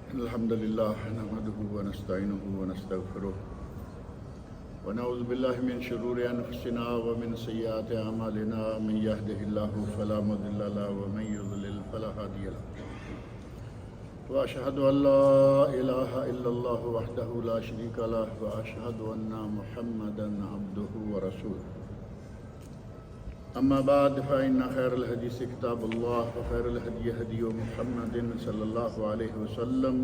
الحمد لله نحمده ونستعينه ونستغفره ونعوذ بالله من شرور أنفسنا ومن سيئات أعمالنا من يهده الله فلا مضل له ومن يضلل فلا هادي له وأشهد أن لا إله إلا الله وحده لا شريك له وأشهد أن محمدا عبده ورسوله أما بعد فإن خير الحديث كتاب الله وخير الهدي هدي محمد صلى الله عليه وسلم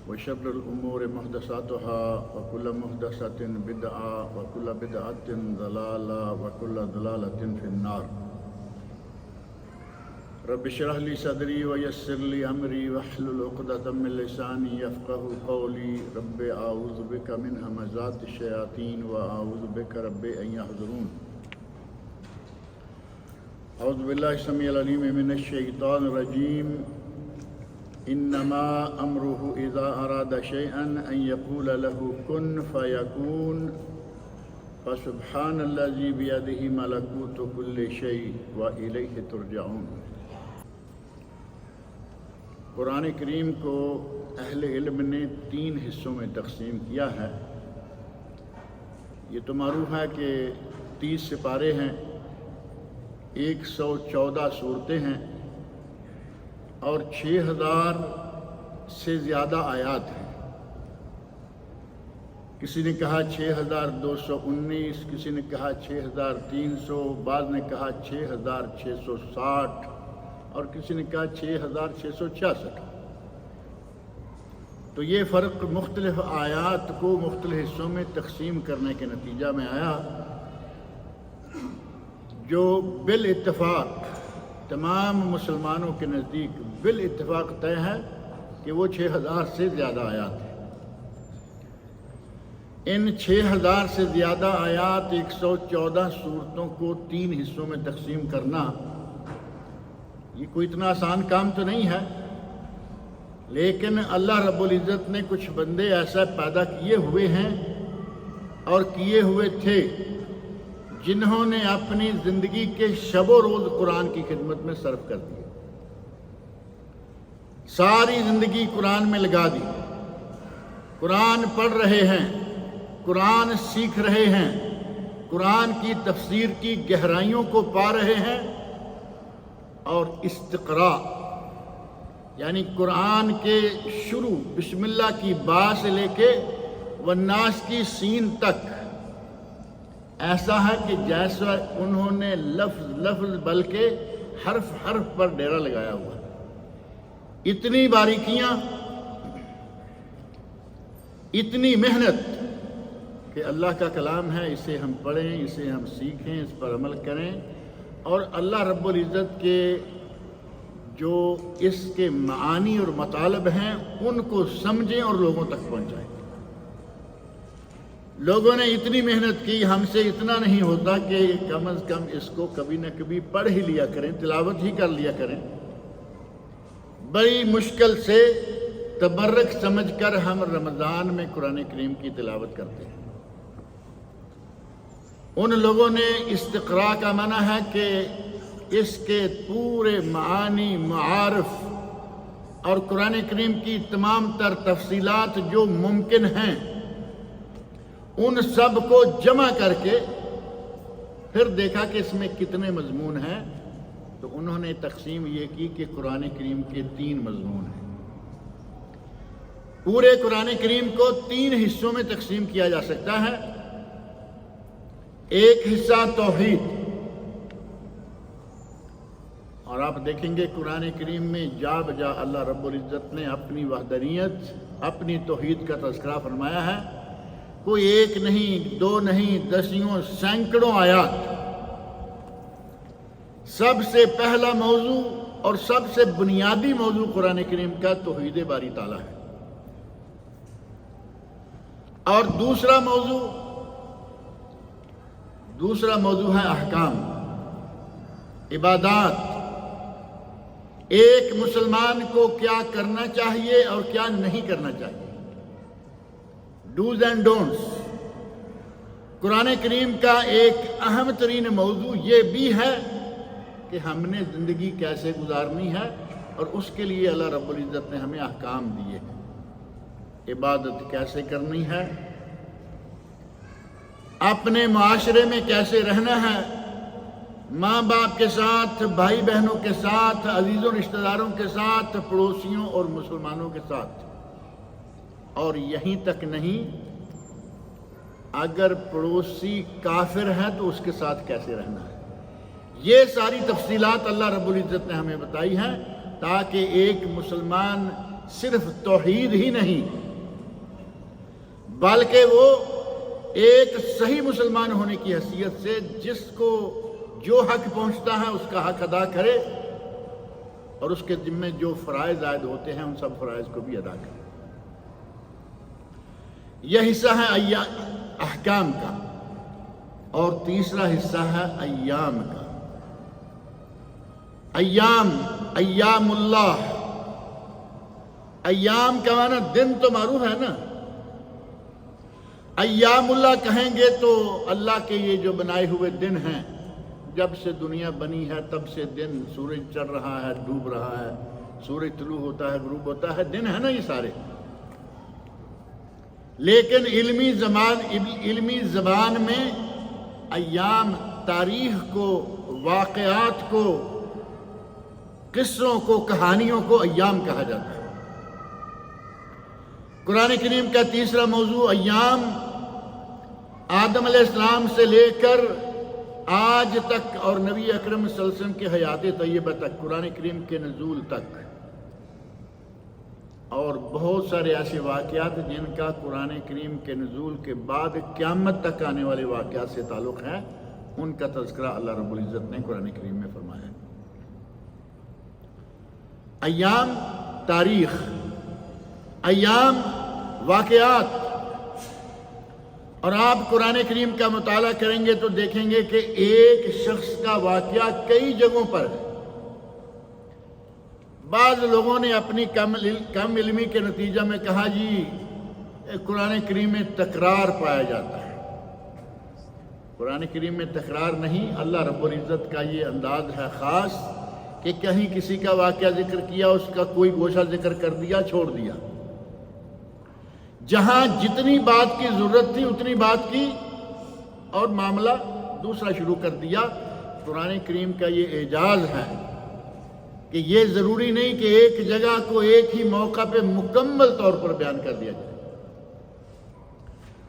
وشر الأمور محدثاتها وكل محدثة بدعة وكل بدعة ضلالة وكل ضلالة في النار رب اشرح لي صدري ويسر لي أمري واحلل عقدة من لساني يفقهوا قولي رب أعوذ بك من همزات الشياطين وأعوذ بك رب أن يحضرون اعوذ باللہ السمیع العلیم من الشیطان الرجیم انما امرہ اذا اراد شیئا ان یقول له کن فیکون فسبحان الذی بیدہ ملکوت کل شیء والیہ ترجعون۔ قرآن کریم کو اہل علم نے 3 حصوں میں تقسیم کیا ہے۔ یہ تو معروف ہے کہ 30 سپارے ہیں، 114 صورتیں ہیں اور 6000 سے زیادہ آیات ہیں۔ کسی نے کہا 6219، کسی نے کہا 6300، بعض نے کہا 6660 اور کسی نے کہا 6666۔ تو یہ فرق مختلف آیات کو مختلف حصوں میں تقسیم کرنے کے نتیجہ میں آیا، جو بالاتفاق تمام مسلمانوں کے نزدیک بالاتفاق طے ہے کہ وہ 6000 سے زیادہ آیات ہیں۔ ان 6000 سے زیادہ آیات 114 صورتوں کو 3 حصوں میں تقسیم کرنا یہ کوئی اتنا آسان کام تو نہیں ہے، لیکن اللہ رب العزت نے کچھ بندے ایسا پیدا کیے ہوئے ہیں اور کیے ہوئے تھے جنہوں نے اپنی زندگی کے شب و روز قرآن کی خدمت میں صرف کر دی، ساری زندگی قرآن میں لگا دی، قرآن پڑھ رہے ہیں، قرآن سیکھ رہے ہیں، قرآن کی تفسیر کی گہرائیوں کو پا رہے ہیں، اور استقراء یعنی قرآن کے شروع بسم اللہ کی با سے لے کے والناس کی سین تک ایسا ہے کہ جیسا انہوں نے لفظ لفظ بلکہ حرف حرف پر ڈیرا لگایا ہوا ہے۔ اتنی باریکیاں، اتنی محنت کہ اللہ کا کلام ہے، اسے ہم پڑھیں، اسے ہم سیکھیں، اس پر عمل کریں اور اللہ رب العزت کے جو اس کے معانی اور مطالب ہیں ان کو سمجھیں اور لوگوں تک پہنچائیں۔ لوگوں نے اتنی محنت کی، ہم سے اتنا نہیں ہوتا کہ کم از کم اس کو کبھی نہ کبھی پڑھ ہی لیا کریں، تلاوت ہی کر لیا کریں۔ بڑی مشکل سے تبرک سمجھ کر ہم رمضان میں قرآن کریم کی تلاوت کرتے ہیں۔ ان لوگوں نے استقراء کا معنی ہے کہ اس کے پورے معانی، معارف اور قرآن کریم کی تمام تر تفصیلات جو ممکن ہیں ان سب کو جمع کر کے پھر دیکھا کہ اس میں کتنے مضمون ہیں، تو انہوں نے تقسیم یہ کی کہ قرآن کریم کے 3 مضمون ہیں۔ پورے قرآن کریم کو 3 حصوں میں تقسیم کیا جا سکتا ہے۔ ایک حصہ توحید، اور آپ دیکھیں گے قرآن کریم میں جا بجا اللہ رب العزت نے اپنی وحدانیت، اپنی توحید کا تذکرہ فرمایا ہے۔ کوئی 1 نہیں، 2 نہیں، دسیوں سینکڑوں آیات۔ سب سے پہلا موضوع اور سب سے بنیادی موضوع قرآن کریم کا توحید باری تعالیٰ ہے، اور دوسرا موضوع ہے احکام، عبادات، ایک مسلمان کو کیا کرنا چاہیے اور کیا نہیں کرنا چاہیے، ڈوز اینڈ ڈونٹس۔ قرآن کریم کا ایک اہم ترین موضوع یہ بھی ہے کہ ہم نے زندگی کیسے گزارنی ہے اور اس کے لیے اللہ رب العزت نے ہمیں احکام دیے ہیں۔ عبادت کیسے کرنی ہے، اپنے معاشرے میں کیسے رہنا ہے، ماں باپ کے ساتھ، بھائی بہنوں کے ساتھ، عزیزوں رشتہ داروں کے ساتھ، پڑوسیوں اور مسلمانوں کے ساتھ۔ اور یہیں تک نہیں، اگر پڑوسی کافر ہے تو اس کے ساتھ کیسے رہنا ہے۔ یہ ساری تفصیلات اللہ رب العزت نے ہمیں بتائی ہیں تاکہ ایک مسلمان صرف توحید ہی نہیں بلکہ وہ ایک صحیح مسلمان ہونے کی حیثیت سے جس کو جو حق پہنچتا ہے اس کا حق ادا کرے اور اس کے ذمے جو فرائض عائد ہوتے ہیں ان سب فرائض کو بھی ادا کرے۔ یہ حصہ ہے احکام کا، اور تیسرا حصہ ہے ایام کا۔ ایام اللہ، ایام کا معنی دن تو معروف ہے نا۔ ایام اللہ کہیں گے تو اللہ کے یہ جو بنائے ہوئے دن ہیں، جب سے دنیا بنی ہے تب سے دن، سورج چڑھ رہا ہے ڈوب رہا ہے، سورج طلوع ہوتا ہے غروب ہوتا ہے، دن ہے نا یہ سارے۔ لیکن علمی زبان میں ایام تاریخ کو، واقعات کو، قصوں کو، کہانیوں کو ایام کہا جاتا ہے۔ قرآن کریم کا تیسرا موضوع ایام، آدم علیہ السلام سے لے کر آج تک اور نبی اکرم صلی اللہ علیہ وسلم کے حیات طیبہ تک، قرآن کریم کے نزول تک، اور بہت سارے ایسے واقعات جن کا قرآن کریم کے نزول کے بعد قیامت تک آنے والے واقعات سے تعلق ہے، ان کا تذکرہ اللہ رب العزت نے قرآن کریم میں فرمایا ہے۔ ایام تاریخ، ایام واقعات، اور آپ قرآن کریم کا مطالعہ کریں گے تو دیکھیں گے کہ ایک شخص کا واقعہ کئی جگہوں پر ہے۔ بعض لوگوں نے اپنی کم علمی کے نتیجہ میں کہا جی قرآن کریم میں تکرار پایا جاتا ہے۔ قرآن کریم میں تکرار نہیں، اللہ رب العزت کا یہ انداز ہے خاص کہ کہیں کسی کا واقعہ ذکر کیا، اس کا کوئی گوشہ ذکر کر دیا، چھوڑ دیا۔ جہاں جتنی بات کی ضرورت تھی اتنی بات کی اور معاملہ دوسرا شروع کر دیا۔ قرآن کریم کا یہ اعجاز ہے کہ یہ ضروری نہیں کہ ایک جگہ کو ایک ہی موقع پہ مکمل طور پر بیان کر دیا جائے۔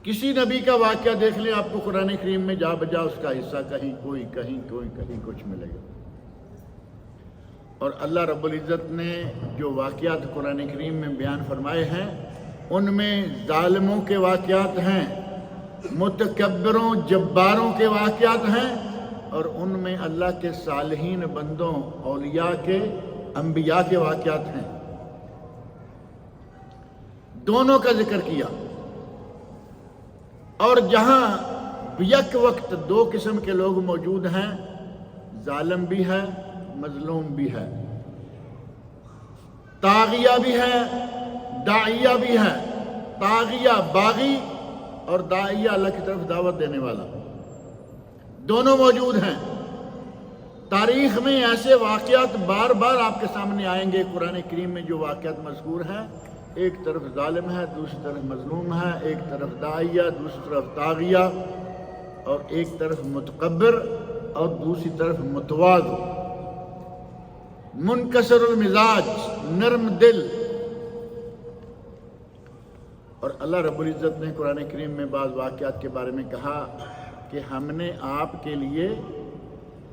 کسی نبی کا واقعہ دیکھ لیں، آپ کو قرآن کریم میں جا بجا اس کا حصہ کہیں کچھ ملے گا۔ اور اللہ رب العزت نے جو واقعات قرآن کریم میں بیان فرمائے ہیں ان میں ظالموں کے واقعات ہیں، متکبروں جباروں کے واقعات ہیں، اور ان میں اللہ کے صالحین بندوں، اولیاء کے، انبیاء کے واقعات ہیں۔ دونوں کا ذکر کیا۔ اور جہاں یک وقت دو قسم کے لوگ موجود ہیں، ظالم بھی ہے، مظلوم بھی ہے، طاغیہ بھی ہے، داعیہ بھی ہے۔ طاغیہ باغی اور داعیہ اللہ کی طرف دعوت دینے والا، دونوں موجود ہیں۔ تاریخ میں ایسے واقعات بار بار آپ کے سامنے آئیں گے۔ قرآن کریم میں جو واقعات مذکور ہیں، ایک طرف ظالم ہے، دوسری طرف مظلوم ہے، ایک طرف داعیہ، دوسری طرف طاغیہ، اور ایک طرف متکبر اور دوسری طرف متواضع، منکسر المزاج، نرم دل۔ اور اللہ رب العزت نے قرآن کریم میں بعض واقعات کے بارے میں کہا کہ ہم نے آپ کے لیے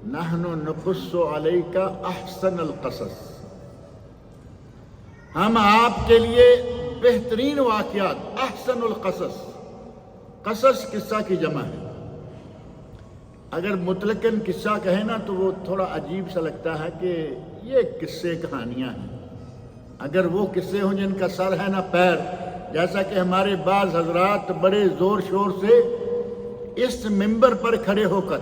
نحن نقص علیک احسن القصص، ہم آپ کے لیے بہترین واقعات، احسن القصص، قصص قصہ کی جمع ہے۔ اگر مطلقاً قصہ کہے نا تو وہ تھوڑا عجیب سا لگتا ہے کہ یہ قصے کہانیاں ہیں۔ اگر وہ قصے ہوں جن کا سر ہے نہ پیر، جیسا کہ ہمارے بعض حضرات بڑے زور شور سے اس منبر پر کھڑے ہو کر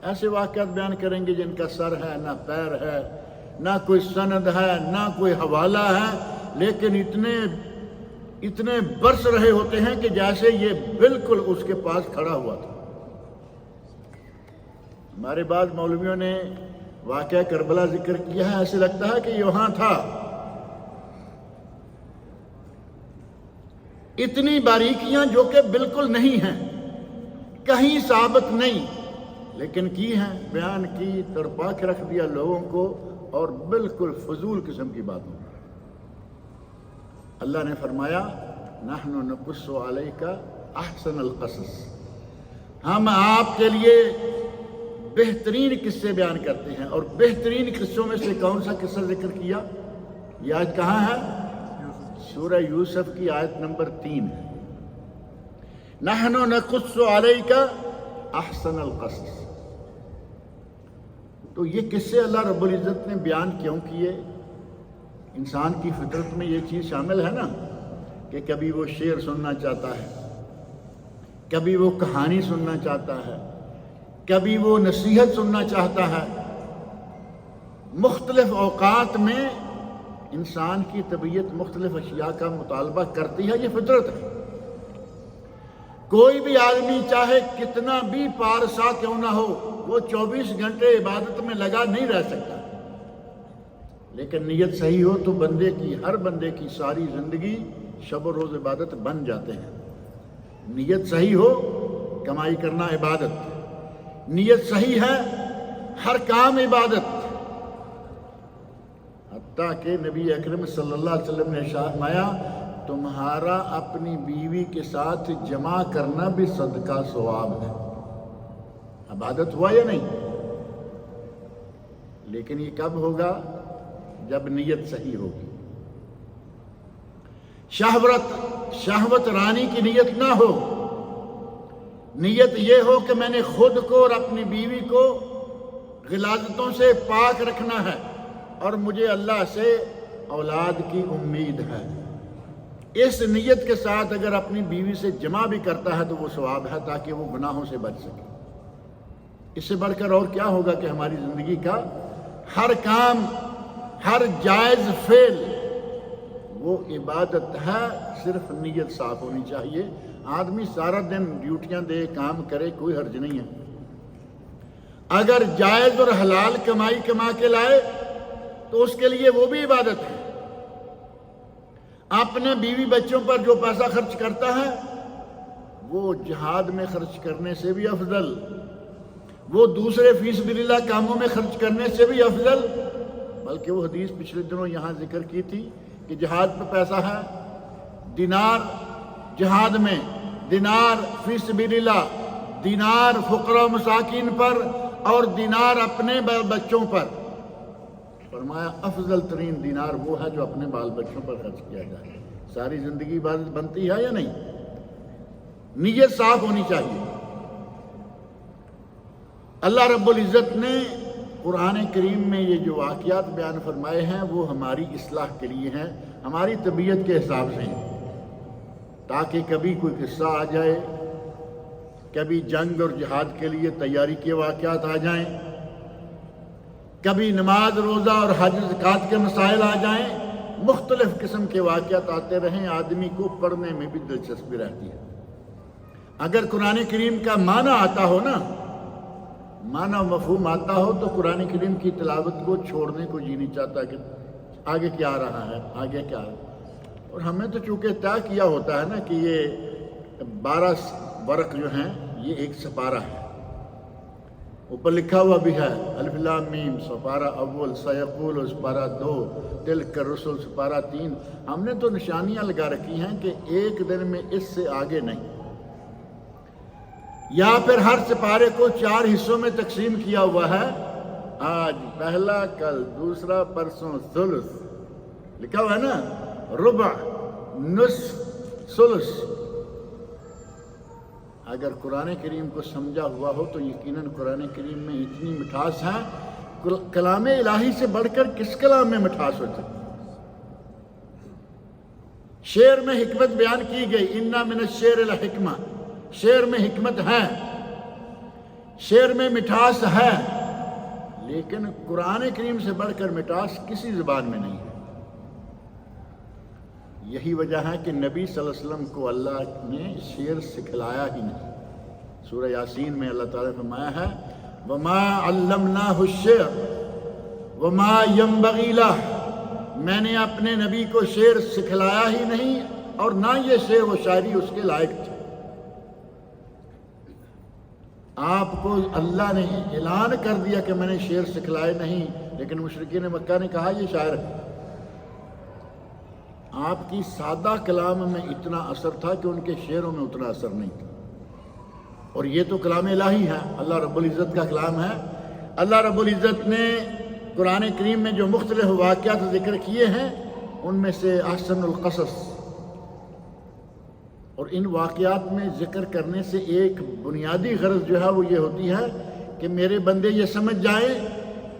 ایسے واقعات بیان کریں گے جن کا سر ہے نہ پیر ہے، نہ کوئی سند ہے، نہ کوئی حوالہ ہے، لیکن اتنے برس رہے ہوتے ہیں کہ جیسے یہ بالکل اس کے پاس کھڑا ہوا تھا۔ ہمارے بعض مولویوں نے واقعہ کربلا ذکر کیا ہے، ایسے لگتا ہے کہ یہ وہاں تھا۔ اتنی باریکیاں جو کہ بالکل نہیں ہیں، کہیں ثابت نہیں، لیکن کی ہیں، بیان کی، تڑپا کے رکھ دیا لوگوں کو، اور بالکل فضول قسم کی باتوں۔ اللہ نے فرمایا نحن نقص علیک احسن القصص، ہم آپ کے لیے بہترین قصے بیان کرتے ہیں، اور بہترین قصوں میں سے کون سا قصہ ذکر کیا؟ یہ آیت کہاں ہے؟ سورہ یوسف کی آیت نمبر 3 ہے، نحن نقص علیک احسن القصص۔ تو یہ قصے اللہ رب العزت نے بیان کیوں کیے؟ انسان کی فطرت میں یہ چیز شامل ہے نا کہ کبھی وہ شعر سننا چاہتا ہے، کبھی وہ کہانی سننا چاہتا ہے، کبھی وہ نصیحت سننا چاہتا ہے۔ مختلف اوقات میں انسان کی طبیعت مختلف اشیاء کا مطالبہ کرتی ہے، یہ فطرت ہے۔ کوئی بھی آدمی چاہے کتنا بھی پارسا کیوں نہ ہو، وہ 24 گھنٹے عبادت میں لگا نہیں رہ سکتا، لیکن نیت صحیح ہو تو ہر بندے کی ساری زندگی شب و روز عبادت بن جاتے ہیں۔ نیت صحیح ہو، کمائی کرنا عبادت، نیت صحیح ہے، ہر کام عبادت۔ حتیٰ کہ نبی اکرم صلی اللہ علیہ وسلم نے فرمایا تمہارا اپنی بیوی کے ساتھ جمع کرنا بھی صدقہ ثواب ہے۔ عبادت ہوا یا نہیں؟ لیکن یہ کب ہوگا؟ جب نیت صحیح ہوگی۔ شہوت رانی کی نیت نہ ہو، نیت یہ ہو کہ میں نے خود کو اور اپنی بیوی کو غلاظتوں سے پاک رکھنا ہے، اور مجھے اللہ سے اولاد کی امید ہے۔ اس نیت کے ساتھ اگر اپنی بیوی سے جمع بھی کرتا ہے تو وہ ثواب ہے، تاکہ وہ گناہوں سے بچ سکے۔ اس سے بڑھ کر اور کیا ہوگا کہ ہماری زندگی کا ہر کام، ہر جائز فعل وہ عبادت ہے، صرف نیت صاف ہونی چاہیے۔ آدمی سارا دن ڈیوٹیاں دے، کام کرے، کوئی حرج نہیں ہے۔ اگر جائز اور حلال کمائی کما کے لائے تو اس کے لیے وہ بھی عبادت ہے۔ اپنے بیوی بچوں پر جو پیسہ خرچ کرتا ہے وہ جہاد میں خرچ کرنے سے بھی افضل، وہ دوسرے فی سبیل اللہ کاموں میں خرچ کرنے سے بھی افضل۔ بلکہ وہ حدیث پچھلے دنوں یہاں ذکر کی تھی کہ جہاد پہ پیسہ ہے، دینار جہاد میں، دینار فی سبیل اللہ، دینار فقراء و مساکین پر، اور دینار اپنے بچوں پر۔ فرمایا افضل ترین دینار وہ ہے جو اپنے بال بچوں پر خرچ کیا جائے۔ ساری زندگی عبادت بنتی ہے یا نہیں؟ نیت صاف ہونی چاہیے۔ اللہ رب العزت نے قرآن کریم میں یہ جو واقعات بیان فرمائے ہیں وہ ہماری اصلاح کے لیے ہیں، ہماری طبیعت کے حساب سے ہیں، تاکہ کبھی کوئی قصہ آ جائے، کبھی جنگ اور جہاد کے لیے تیاری کے واقعات آ جائیں، کبھی نماز روزہ اور حج زکوٰۃ کے مسائل آ جائیں، مختلف قسم کے واقعات آتے رہیں، آدمی کو پڑھنے میں بھی دلچسپی رہتی ہے۔ اگر قرآن کریم کا معنی آتا ہو نا، معنی مفہوم آتا ہو، تو قرآن کریم کی تلاوت کو چھوڑنے کو جی نہیں چاہتا کہ آگے کیا آ رہا ہے، آگے کیا ہے۔ اور ہمیں تو چونکہ طے کیا ہوتا ہے نا کہ یہ 12 ورق جو ہیں یہ ایک سپارہ ہے، اوپر لکھا ہوا بھی ہے الف لام میم سپارہ اول، سیقول سپارہ 2، تلک الرسل سپارہ 3۔ ہم نے تو نشانیاں لگا رکھی ہیں کہ ایک دن میں اس سے آگے نہیں، یا پھر ہر سپارے کو 4 حصوں میں تقسیم کیا ہوا ہے، آج پہلا، کل دوسرا، پرسوں ثلث، لکھا ہوا ہے نا، ربع، نصف، ثلث۔ اگر قرآن کریم کو سمجھا ہوا ہو تو یقیناً قرآن کریم میں اتنی مٹھاس ہے، کلام الہی سے بڑھ کر کس کلام میں مٹھاس ہو سکتی؟ شعر میں حکمت بیان کی گئی، اِنَّ مِنَ الشِّعْرِ لَحِکْمَةً، شعر میں حکمت ہے، شعر میں مٹھاس ہے، لیکن قرآن کریم سے بڑھ کر مٹھاس کسی زبان میں نہیں ہے۔ یہی وجہ ہے کہ نبی صلی اللہ علیہ وسلم کو اللہ نے شعر سکھلایا ہی نہیں۔ سورہ یاسین میں اللہ تعالیٰ نے فرمایا ہے وَمَا عَلَّمْنَاهُ الشِّعْرَ، وما ينبغي له، میں نے اپنے نبی کو شعر سکھلایا ہی نہیں اور نہ یہ شعر و شاعری اس کے لائق تھی۔ آپ کو اللہ نے اعلان کر دیا کہ میں نے شعر سکھلائے نہیں، لیکن مشرکین مکہ نے کہا یہ شاعر ہے۔ آپ کی سادہ کلام میں اتنا اثر تھا کہ ان کے شعروں میں اتنا اثر نہیں تھا۔ اور یہ تو کلام الہی ہے، اللہ رب العزت کا کلام ہے۔ اللہ رب العزت نے قرآن کریم میں جو مختلف واقعات ذکر کیے ہیں ان میں سے احسن القصص، اور ان واقعات میں ذکر کرنے سے ایک بنیادی غرض جو ہے وہ یہ ہوتی ہے کہ میرے بندے یہ سمجھ جائیں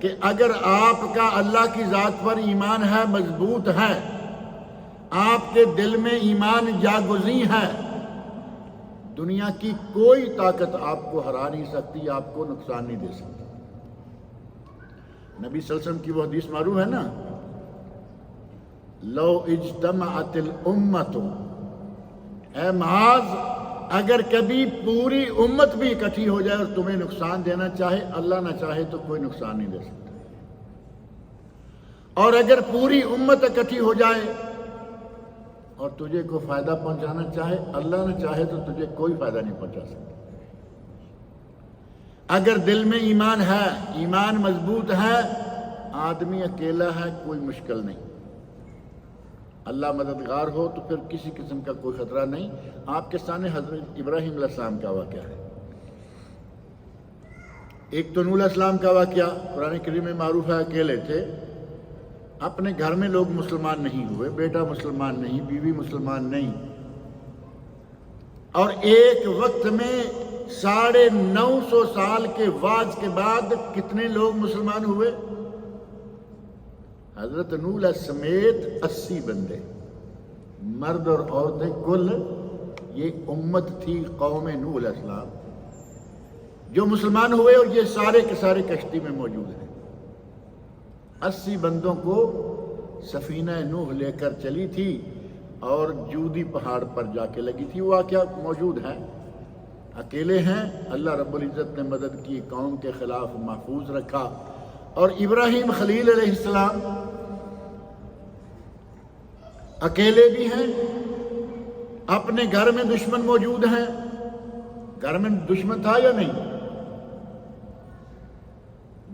کہ اگر آپ کا اللہ کی ذات پر ایمان ہے، مضبوط ہے، آپ کے دل میں ایمان جاگزیں ہے، دنیا کی کوئی طاقت آپ کو ہرا نہیں سکتی، آپ کو نقصان نہیں دے سکتی۔ نبی صلی اللہ علیہ وسلم کی وہ حدیث معروف ہے نا، لو اجتمعت الامت، اے معاذ اگر کبھی پوری امت بھی اکٹھی ہو جائے اور تمہیں نقصان دینا چاہے، اللہ نہ چاہے تو کوئی نقصان نہیں دے سکتا، اور اگر پوری امت اکٹھی ہو جائے اور تجھے کوئی فائدہ پہنچانا چاہے، اللہ نہ چاہے تو تجھے کوئی فائدہ نہیں پہنچا سکتا۔ اگر دل میں ایمان ہے، ایمان مضبوط ہے، آدمی اکیلا ہے کوئی مشکل نہیں، اللہ مددگار ہو تو پھر کسی قسم کا کوئی خطرہ نہیں۔ آپ کے سامنے حضرت ابراہیم علیہ السلام کا واقعہ ہے۔ ایک تو نوح علیہ السلام کا واقعہ قرآن کریم میں معروف ہے، اکیلے تھے، اپنے گھر میں لوگ مسلمان نہیں ہوئے، بیٹا مسلمان نہیں، بیوی مسلمان نہیں، اور ایک وقت میں 950 سال کے وعظ کے بعد کتنے لوگ مسلمان ہوئے؟ حضرت نوح علیہ سمیت 80 بندے، مرد اور عورتیں، کل یہ امت تھی قوم نوح علیہ السلام جو مسلمان ہوئے، اور یہ سارے کے سارے کشتی میں موجود ہیں۔ 80 بندوں کو سفینہ نوح لے کر چلی تھی اور جودی پہاڑ پر جا کے لگی تھی۔ وہ واقعہ موجود ہے، اکیلے ہیں، اللہ رب العزت نے مدد کی، قوم کے خلاف محفوظ رکھا۔ اور ابراہیم خلیل علیہ السلام اکیلے بھی ہیں، اپنے گھر میں دشمن موجود ہیں۔ گھر میں دشمن تھا یا نہیں؟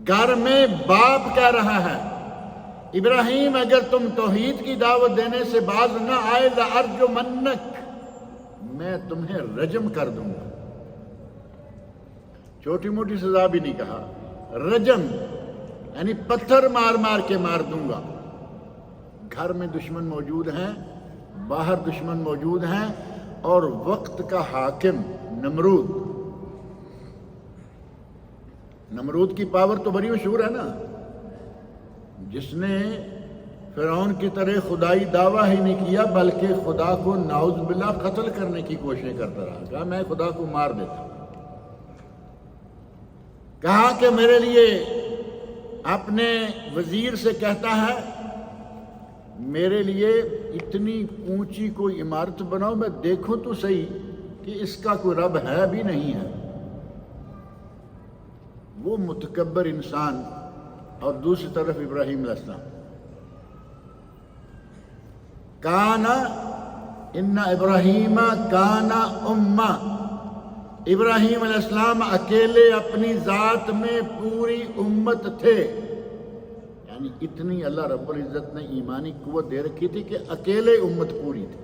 گھر میں باپ کہہ رہا ہے ابراہیم اگر تم توحید کی دعوت دینے سے باز نہ آئے لأرجمنک، میں تمہیں رجم کر دوں گا۔ چھوٹی موٹی سزا بھی نہیں کہا، رجم یعنی پتھر مار مار کے مار دوں گا۔ گھر میں دشمن موجود ہیں، باہر دشمن موجود ہیں، اور وقت کا حاکم نمرود کی پاور تو بڑی مشہور ہے نا، جس نے فرعون کی طرح خدائی دعویٰ ہی نہیں کیا بلکہ خدا کو نعوذ باللہ قتل کرنے کی کوششیں کرتا رہا، کہا میں خدا کو مار دیتا ہوں۔ کہا کہ میرے لیے اپنے وزیر سے کہتا ہے میرے لیے اتنی اونچی کوئی عمارت بناؤ، میں دیکھوں تو صحیح کہ اس کا کوئی رب ہے بھی نہیں ہے۔ وہ متکبر انسان، اور دوسری طرف ابراہیم علیہ السلام، کانا ان ابراہیم کانا امہ، ابراہیم علیہ السلام اکیلے اپنی ذات میں پوری امت تھے، یعنی اتنی اللہ رب العزت نے ایمانی قوت دے رکھی تھی کہ اکیلے امت پوری تھی۔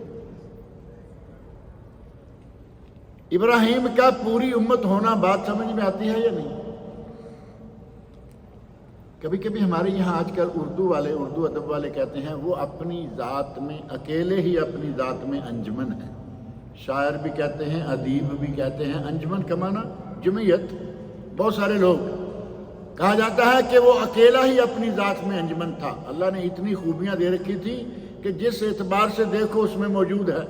ابراہیم کا پوری امت ہونا بات سمجھ میں آتی ہے یا نہیں؟ کبھی کبھی ہمارے یہاں آج کل اردو ادب والے کہتے ہیں وہ اپنی ذات میں اکیلے ہی اپنی ذات میں انجمن ہے۔ شاعر بھی کہتے ہیں، ادیب بھی کہتے ہیں، انجمن کا معنی جمعیت، بہت سارے لوگ۔ کہا جاتا ہے کہ وہ اکیلا ہی اپنی ذات میں انجمن تھا، اللہ نے اتنی خوبیاں دے رکھی تھی کہ جس اعتبار سے دیکھو اس میں موجود ہے۔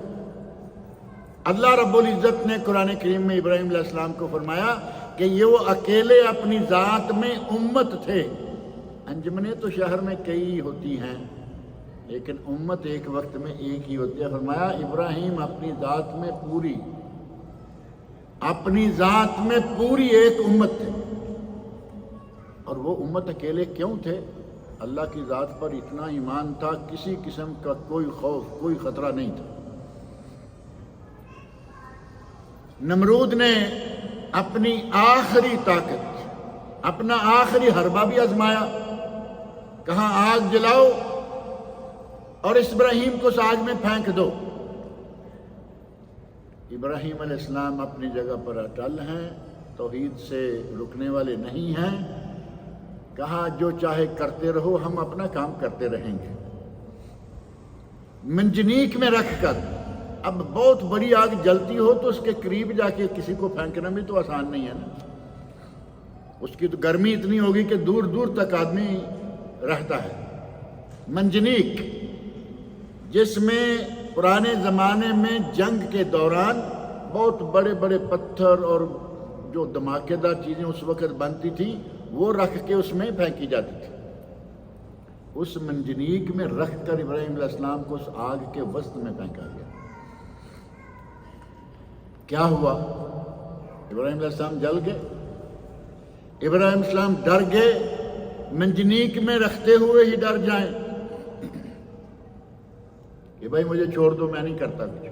اللہ رب العزت نے قرآن کریم میں ابراہیم علیہ السلام کو فرمایا کہ یہ وہ اکیلے اپنی ذات میں امت تھے۔ انجمنیں تو شہر میں کئی ہوتی ہیں لیکن امت ایک وقت میں ایک ہی ہوتی ہے۔ فرمایا ابراہیم اپنی ذات میں پوری ایک امت تھے، اور وہ امت اکیلے کیوں تھے؟ اللہ کی ذات پر اتنا ایمان تھا، کسی قسم کا کوئی خوف، کوئی خطرہ نہیں تھا۔ نمرود نے اپنی آخری طاقت، اپنا آخری حربہ بھی آزمایا، کہاں آگ جلاؤ اور اس ابراہیم کو اس آگ میں پھینک دو۔ ابراہیم علیہ السلام اپنی جگہ پر اٹل ہیں، توحید سے رکنے والے نہیں ہیں۔ کہا جو چاہے کرتے رہو، ہم اپنا کام کرتے رہیں گے۔ منجنیق میں رکھ کر، اب بہت بڑی آگ جلتی ہو تو اس کے قریب جا کے کسی کو پھینکنا بھی تو آسان نہیں ہے نا، اس کی تو گرمی اتنی ہوگی کہ دور دور تک آدمی رہتا ہے۔ منجنیق، جس میں پرانے زمانے میں جنگ کے دوران بہت بڑے بڑے پتھر اور جو دھماکے دار چیزیں اس وقت بنتی تھی وہ رکھ کے اس میں پھینکی جاتی تھی۔ اس منجنیق میں رکھ کر ابراہیم علیہ السلام کو اس آگ کے وسط میں پھینکا گیا۔ کیا ہوا؟ ابراہیم علیہ السلام جل گئے، ابراہیم علیہ السلام ڈر گئے، منجنیق میں رکھتے ہوئے ہی ڈر جائیں کہ بھائی مجھے چھوڑ دو، میں نہیں کرتا کچھ۔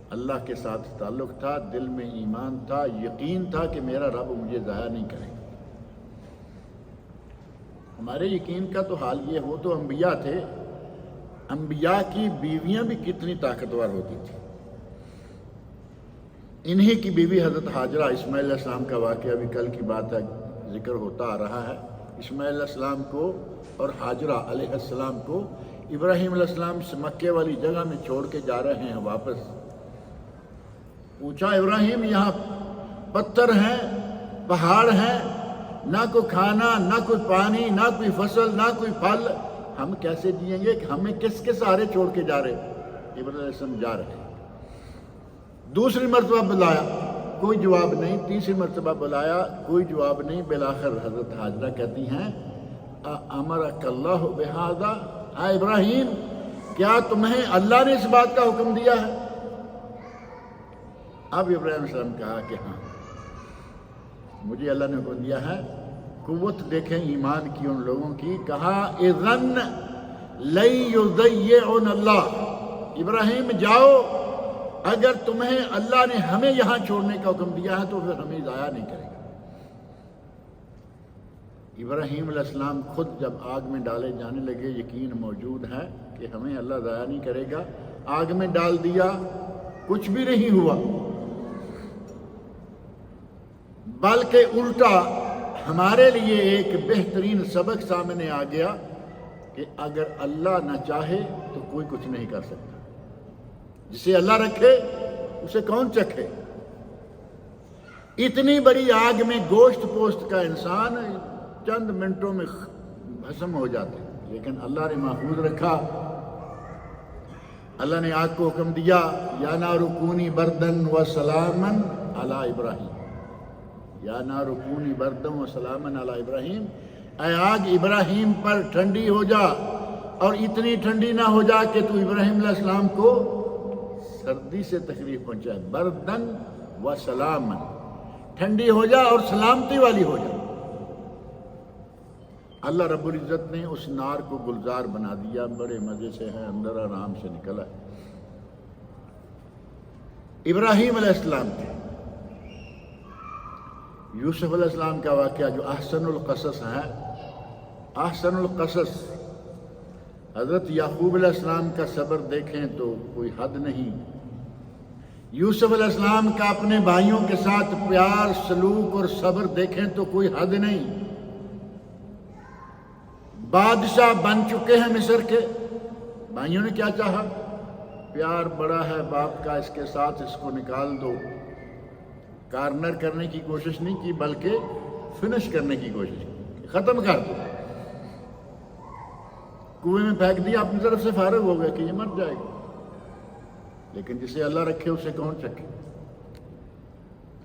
اللہ کے ساتھ تعلق تھا، دل میں ایمان تھا، یقین تھا کہ میرا رب مجھے ضائع نہیں کرے گا۔ ہمارے یقین کا تو حال یہ، وہ تو انبیاء تھے، انبیاء کی بیویاں بھی کتنی طاقتور ہوتی تھی۔ انہی کی بیوی حضرت حاجرہ، اسماعیل علیہ السلام کا واقعہ بھی کل کی بات ہے، ذکر ہوتا آ رہا ہے۔ اسماعیل علیہ السلام کو اور حاجرہ علیہ السلام کو ابراہیم علیہ السلام سے مکے والی جگہ میں چھوڑ کے جا رہے ہیں واپس۔ پوچھا ابراہیم یہاں پتھر ہیں، پہاڑ ہیں، نہ کوئی کھانا، نہ کوئی پانی، نہ کوئی فصل، نہ کوئی پھل، ہم کیسے جئیں گے؟ کہ ہمیں کس کے سہارے چھوڑ کے جا رہے؟ ابراہیم علیہ السلام جا رہے ہیں۔ دوسری مرتبہ بلایا، کوئی جواب نہیں۔ تیسری مرتبہ بلایا، کوئی جواب نہیں۔ بالآخر حضرت حاجرہ کہتی ہیں امرک اللہ بہذا، اے ابراہیم کیا تمہیں اللہ نے اس بات کا حکم دیا ہے؟ اب ابراہیم علیہ السلام کہا کہ ہاں مجھے اللہ نے حکم دیا ہے۔ قوت دیکھیں ایمان کی ان لوگوں کی۔ کہا اذن لن یضیعنا اللہ، ابراہیم جاؤ، اگر تمہیں اللہ نے ہمیں یہاں چھوڑنے کا حکم دیا ہے تو پھر ہمیں ضائع نہیں کرے گا۔ ابراہیم علیہ السلام خود جب آگ میں ڈالے جانے لگے، یقین موجود ہے کہ ہمیں اللہ ضائع نہیں کرے گا، آگ میں ڈال دیا، کچھ بھی نہیں ہوا، بلکہ الٹا ہمارے لیے ایک بہترین سبق سامنے آ گیا کہ اگر اللہ نہ چاہے تو کوئی کچھ نہیں کر سکتا۔ جسے اللہ رکھے اسے کون چکھے؟ اتنی بڑی آگ میں گوشت پوشت کا انسان چند منٹوں میں بھسم ہو جاتے، لیکن اللہ نے محفوظ رکھا۔ اللہ نے آگ کو حکم دیا یا نار کونی بردن و سلامن علی ابراہیم، یا نار کونی بردن و سلامن علی ابراہیم، اے آگ ابراہیم پر ٹھنڈی ہو جا، اور اتنی ٹھنڈی نہ ہو جا کہ تو ابراہیم علیہ السلام کو سردی سے تکلیف پہنچائے۔ بردن و سلامن، ٹھنڈی ہو جا اور سلامتی والی ہو جا۔ اللہ رب العزت نے اس نار کو گلزار بنا دیا، بڑے مزے سے ہے، اندر آرام سے نکلا ہے۔ ابراہیم علیہ السلام تھے، یوسف علیہ السلام کا واقعہ جو احسن القصص ہے، احسن القصص، حضرت یعقوب علیہ السلام کا صبر دیکھیں تو کوئی حد نہیں، یوسف علیہ السلام کا اپنے بھائیوں کے ساتھ پیار، سلوک اور صبر دیکھیں تو کوئی حد نہیں۔ بادشاہ بن چکے ہیں مصر کے، بھائیوں نے کیا چاہا؟ پیار بڑا ہے باپ کا، اس کے ساتھ اس کو نکال دو۔ کارنر کرنے کی کوشش نہیں کی بلکہ فنش کرنے کی کوشش کی، ختم کر دو۔ کنویں میں پھینک دیا، اپنی طرف سے فارغ ہو گیا کہ یہ مر جائے گا، لیکن جسے اللہ رکھے اسے کون چکے؟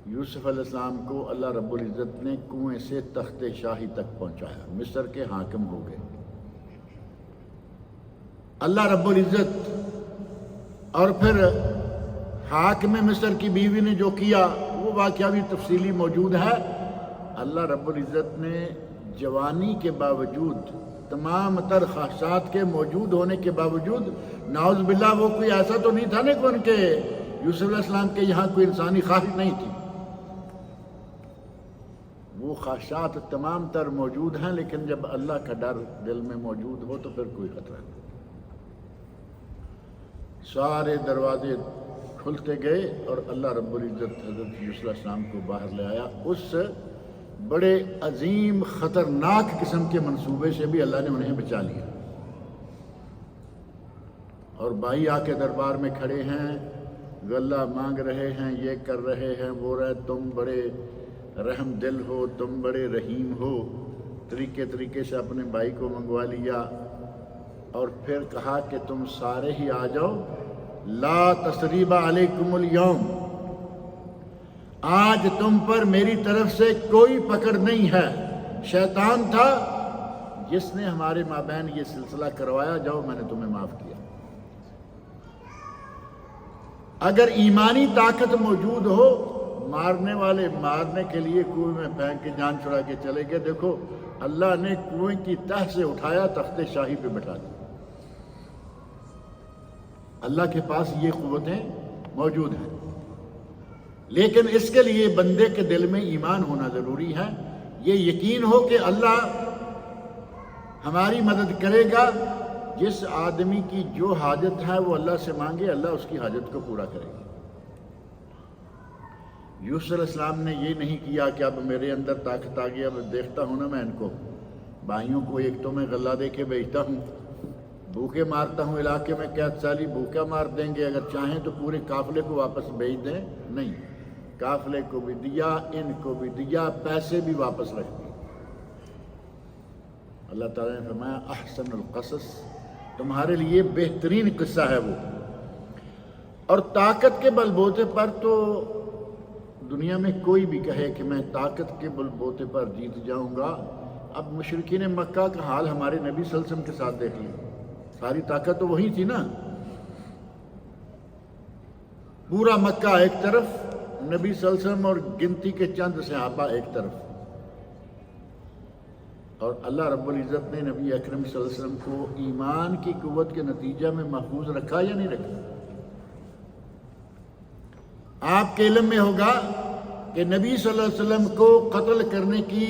یوسف علیہ السلام کو اللہ رب العزت نے کنویں سے تخت شاہی تک پہنچایا، مصر کے حاکم ہو گئے۔ اللہ رب العزت، اور پھر حاکم مصر کی بیوی نے جو کیا وہ واقعہ بھی تفصیلی موجود ہے۔ اللہ رب العزت نے جوانی کے باوجود، تمام تر خواہشات کے موجود ہونے کے باوجود، نعوذ باللہ وہ کوئی ایسا تو نہیں تھا نا کہ ان کے یوسف علیہ السلام کے یہاں کوئی انسانی خواہش نہیں تھی، وہ خواہشات تمام تر موجود ہیں، لیکن جب اللہ کا ڈر دل میں موجود ہو تو پھر کوئی خطرہ نہیں۔ سارے دروازے کھلتے گئے اور اللہ رب العزت حضرت یوسف علیہ السلام کو باہر لے آیا۔ اس بڑے عظیم خطرناک قسم کے منصوبے سے بھی اللہ نے انہیں بچا لیا، اور بھائی آ کے دربار میں کھڑے ہیں، غلہ مانگ رہے ہیں، یہ کر رہے ہیں، وہ رہے، تم بڑے رحم دل ہو، تم بڑے رحیم ہو، طریقے سے اپنے بھائی کو منگوا لیا، اور پھر کہا کہ تم سارے ہی آ جاؤ، لا تثریب علیکم اليوم، آج تم پر میری طرف سے کوئی پکڑ نہیں ہے۔ شیطان تھا جس نے ہمارے مابین یہ سلسلہ کروایا، جاؤ میں نے تمہیں معاف کیا۔ اگر ایمانی طاقت موجود ہو، مارنے والے مارنے کے لیے کنویں میں پھینک کے جان چھڑا کے چلے گئے، دیکھو اللہ نے کنویں کی تہ سے اٹھایا، تخت شاہی پہ بٹھا دیا۔ اللہ کے پاس یہ قوتیں موجود ہیں، لیکن اس کے لیے بندے کے دل میں ایمان ہونا ضروری ہے، یہ یقین ہو کہ اللہ ہماری مدد کرے گا۔ جس آدمی کی جو حاجت ہے وہ اللہ سے مانگے، اللہ اس کی حاجت کو پورا کرے گا۔ یوسف علیہ السلام نے یہ نہیں کیا کہ اب میرے اندر طاقت آ گئی، اب دیکھتا ہوں نا میں ان کو، بھائیوں کو ایک تو میں غلہ دے کے بیچتا ہوں، بھوکے مارتا ہوں، علاقے میں قید سالی بھوکا مار دیں گے، اگر چاہیں تو پورے قافلے کو واپس بھیج دیں، نہیں، قافلے کو بھی دیا، ان کو بھی دیا، پیسے بھی واپس رکھ دیے۔ اللہ تعالیٰ نے فرمایا احسن القصص، تمہارے لیے بہترین قصہ ہے وہ۔ اور طاقت کے بل بوتے پر تو دنیا میں کوئی بھی کہے کہ میں طاقت کے بل بوتے پر جیت جاؤں گا، اب مشرکین مکہ کا حال ہمارے نبی صلی اللہ علیہ وسلم کے ساتھ دیکھ لیں، ساری طاقت تو وہی تھی نا، پورا مکہ ایک طرف، نبی صلی اللہ علیہ وسلم اور گنتی کے چند صحابہ ایک طرف، اور اللہ رب العزت نے نبی اکرم صلی اللہ علیہ وسلم کو ایمان کی قوت کے نتیجہ میں محفوظ رکھا یا نہیں رکھا؟ آپ کے علم میں ہوگا کہ نبی صلی اللہ علیہ وسلم کو قتل کرنے کی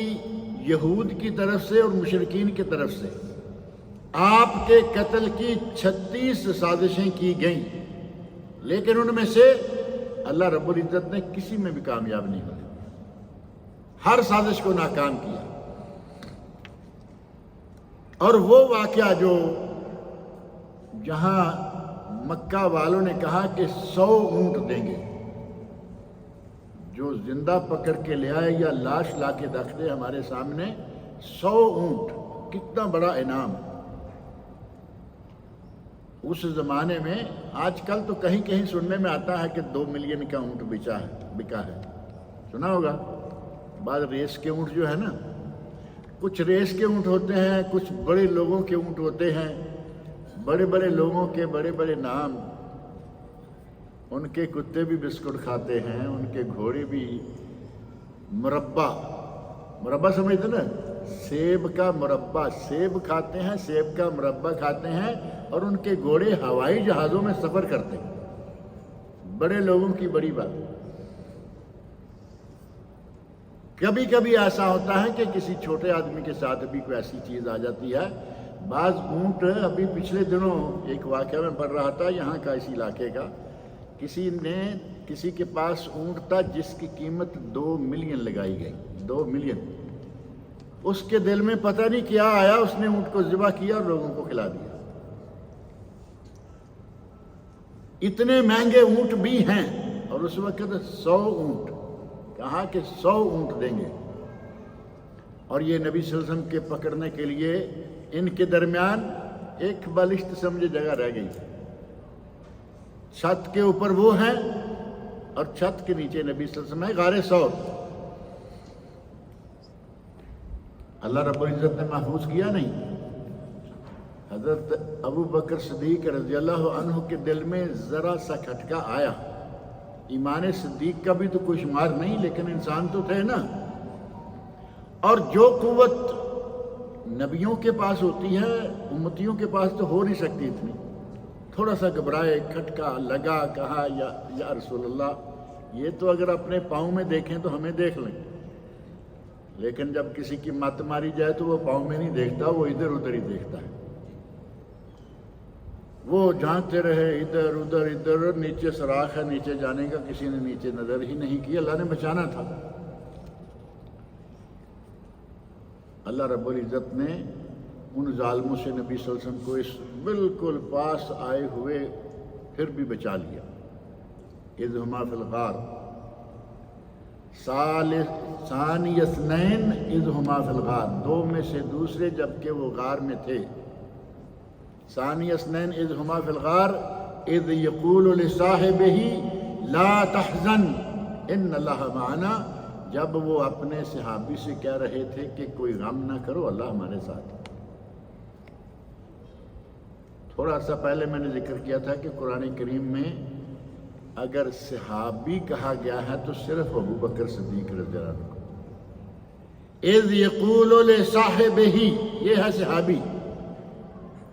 یہود کی طرف سے اور مشرکین کی طرف سے آپ کے قتل کی 36 سازشیں کی گئیں، لیکن ان میں سے اللہ رب العزت نے کسی میں بھی کامیاب نہیں ہونے دیا، ہر سازش کو ناکام کیا۔ اور وہ واقعہ جو جہاں مکہ والوں نے کہا کہ 100 اونٹ دیں گے، جو زندہ پکڑ کے لے آئے یا لاش لا کے رکھ دے ہمارے سامنے، 100 اونٹ، کتنا بڑا انعام۔ اس زمانے میں، آج کل تو کہیں کہیں سننے میں آتا ہے کہ 2 ملین کا اونٹ بکا ہے، سنا ہوگا۔ بعض ریس کے اونٹ جو ہے نا، کچھ ریس کے اونٹ ہوتے ہیں، کچھ بڑے لوگوں کے اونٹ ہوتے ہیں، بڑے بڑے لوگوں کے بڑے بڑے نام، ان کے کتے بھی بسکٹ کھاتے ہیں، ان کے گھوڑے بھی مربع سمجھتے نا، سیب کا مربع، سیب کھاتے ہیں، سیب کا مربع کھاتے ہیں، اور ان کے گھوڑے ہوائی جہازوں میں سفر کرتے ہیں، بڑے لوگوں کی بڑی بات۔ کبھی کبھی ایسا ہوتا ہے کہ کسی چھوٹے آدمی کے ساتھ بھی کوئی ایسی چیز آ جاتی ہے۔ بعض اونٹ، ابھی پچھلے دنوں ایک واقعہ میں پڑھ رہا تھا یہاں کا، اسی علاقے کا، کسی کے پاس اونٹ تھا جس کی قیمت 2 ملین لگائی گئی، 2 ملین۔ اس کے دل میں پتہ نہیں کیا آیا، اس نے اونٹ کو ذبح کیا اور لوگوں کو کھلا دیا۔ اتنے مہنگے اونٹ بھی ہیں، اور اس وقت 100 اونٹ، کہا کہ 100 اونٹ دیں گے، اور یہ نبی صلی اللہ علیہ وسلم کے پکڑنے کے لیے ان کے درمیان ایک بالشت سمجھے جگہ رہ گئی، چھت کے اوپر وہ ہیں اور چھت کے نیچے نبی صلی اللہ علیہ وسلم ہے، غار ثور۔ اللہ رب العزت نے محفوظ کیا نہیں؟ حضرت ابو بکر صدیق رضی اللہ عنہ کے دل میں ذرا سا کھٹکا آیا، ایمان صدیق کا بھی تو کوئی شمار نہیں، لیکن انسان تو تھے نا، اور جو قوت نبیوں کے پاس ہوتی ہے، امتیوں کے پاس تو ہو نہیں سکتی اتنی. تھوڑا سا گھبرائے، کھٹکا لگا، کہا یا رسول اللہ یہ تو اگر اپنے پاؤں میں دیکھیں تو ہمیں دیکھ لیں، لیکن جب کسی کی مت ماری جائے تو وہ پاؤں میں نہیں دیکھتا، وہ ادھر ادھر ہی دیکھتا ہے. وہ جھانکتے رہے ادھر ادھر، نیچے سوراخ ہے نیچے جانے کا، کسی نے نیچے نظر ہی نہیں کی. اللہ نے بچانا تھا. اللہ رب العزت نے ان ظالموں سے نبی صلی اللہ علیہ وسلم کو اس بالکل پاس آئے ہوئے پھر بھی بچا لیا. اذ ہما فی الغار ثانی اثنین اذ ہما فی الغار، دو میں سے دوسرے جبکہ وہ غار میں تھے. ثانی اثنین اذ ہما فی الغار اذ یقول لصاحبہ لا تحزن ان اللہ معنا، جب وہ اپنے صحابی سے کہہ رہے تھے کہ کوئی غم نہ کرو، اللہ ہمارے ساتھ ہے. تھوڑا سا پہلے میں نے ذکر کیا تھا کہ قرآن کریم میں اگر صحابی کہا گیا ہے تو صرف ابو بکر صدیق رضی اللہ عنہ. اذ یقول لصاحبہ، یہ ہے صحابی.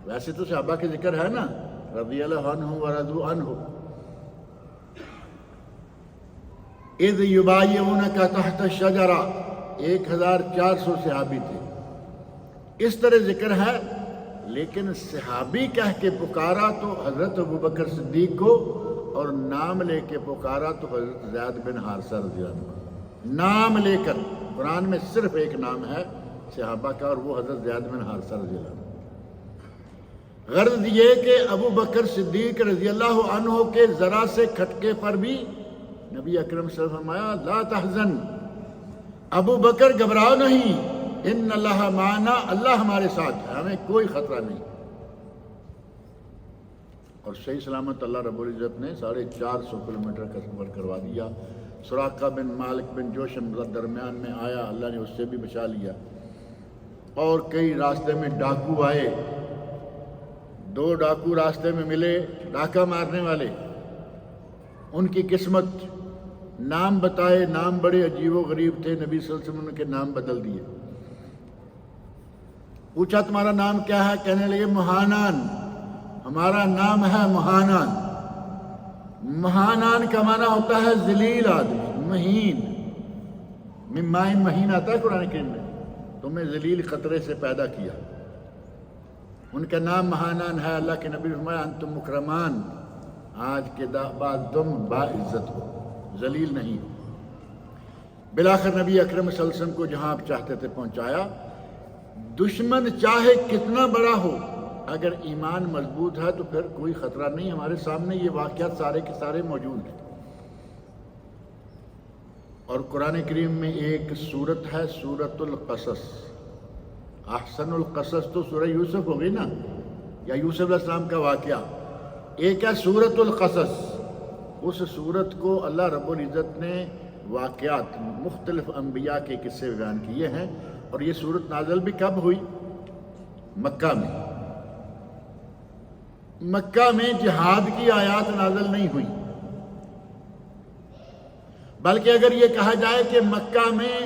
ویسے تو صحابہ کے ذکر ہے نا، رضی اللہ عنہ ورضوا عنہ. اذ یبایعونک تحت الشجرہ، 1400 صحابی تھے. اس طرح ذکر ہے، لیکن صحابی کہہ کے پکارا تو حضرت ابوبکر صدیق کو، اور نام لے کے پکارا تو حضرت زید بن حارثہ رضی اللہ عنہ. نام لے کر، قرآن میں صرف ایک نام ہے صحابہ کا اور وہ حضرت زید بن حارثہ رضی اللہ عنہ. غرض یہ کہ ابو بکر صدیق رضی اللہ عنہ کے ذرا سے کھٹکے پر بھی نبی اکرم صلی اللہ علیہ وسلم فرمایا لا تحزن، ابو بکر گھبراؤ نہیں، ان اللہ معنا، اللہ ہمارے ساتھ ہے، ہمیں کوئی خطرہ نہیں. اور صحیح سلامت اللہ رب العزت نے 450 کلومیٹر کا سفر کروا دیا. سراقہ بن مالک بن جوشم درمیان میں آیا، اللہ نے اس سے بھی بچا لیا. اور کئی راستے میں ڈاکو آئے، 2 ڈاکو راستے میں ملے، ڈاکہ مارنے والے. ان کی قسمت، نام بتائے، نام بڑے عجیب و غریب تھے، نبی صلی اللہ علیہ وسلم نے کے نام بدل دیے. پوچھا تمہارا نام کیا ہے؟ کہنے لگے مہانان، ہمارا نام ہے مہانان. مہانان کا معنی ہوتا ہے ذلیل آدمی، مہین. ممائن مہین آتا ہے قرآن کریم میں، تمہیں ذلیل خطرے سے پیدا کیا. ان کا نام مہانان ہے. اللہ کے نبی نے فرمایا انتم مکرمان، آج کے بعد تم باعزت ہو، ذلیل نہیں. بالآخر نبی اکرم صلی اللہ علیہ وسلم کو جہاں آپ چاہتے تھے پہنچایا. دشمن چاہے کتنا بڑا ہو، اگر ایمان مضبوط ہے تو پھر کوئی خطرہ نہیں. ہمارے سامنے یہ واقعات سارے کے سارے موجود ہیں. اور قرآن کریم میں ایک سورت ہے سورۃ القصص. احسن القصص تو سورہ یوسف ہو گئی نا، یا یوسف علیہ السلام کا واقعہ. ایک ہے سورۃ القصص. اس سورت کو اللہ رب العزت نے واقعات مختلف انبیاء کے قصے بیان کیے ہیں. اور یہ سورت نازل بھی کب ہوئی؟ مکہ میں. مکہ میں جہاد کی آیات نازل نہیں ہوئی، بلکہ اگر یہ کہا جائے کہ مکہ میں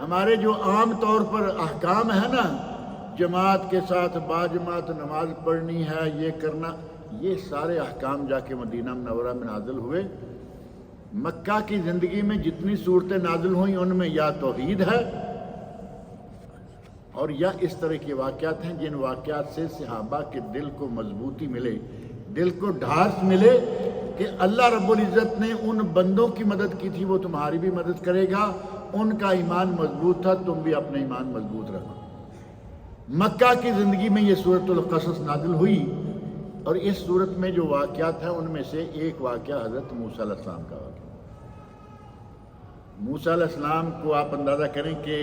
ہمارے جو عام طور پر احکام ہے نا، جماعت کے ساتھ باجماعت نماز پڑھنی ہے، یہ کرنا، یہ سارے احکام جا کے مدینہ منورہ میں نازل ہوئے. مکہ کی زندگی میں جتنی صورتیں نازل ہوئیں ان میں یا توحید ہے اور یا اس طرح کے واقعات ہیں جن واقعات سے صحابہ کے دل کو مضبوطی ملے، دل کو ڈھارس ملے کہ اللہ رب العزت نے ان بندوں کی مدد کی تھی، وہ تمہاری بھی مدد کرے گا. ان کا ایمان مضبوط تھا، تم بھی اپنا ایمان مضبوط رکھو. مکہ کی زندگی میں یہ سورۃ القصص نازل ہوئی. اور اس صورت میں جو واقعات ہیں ان میں سے ایک واقعہ حضرت موسیٰ علیہ السلام کا واقعہ. موسیٰ علیہ السلام کو آپ اندازہ کریں کہ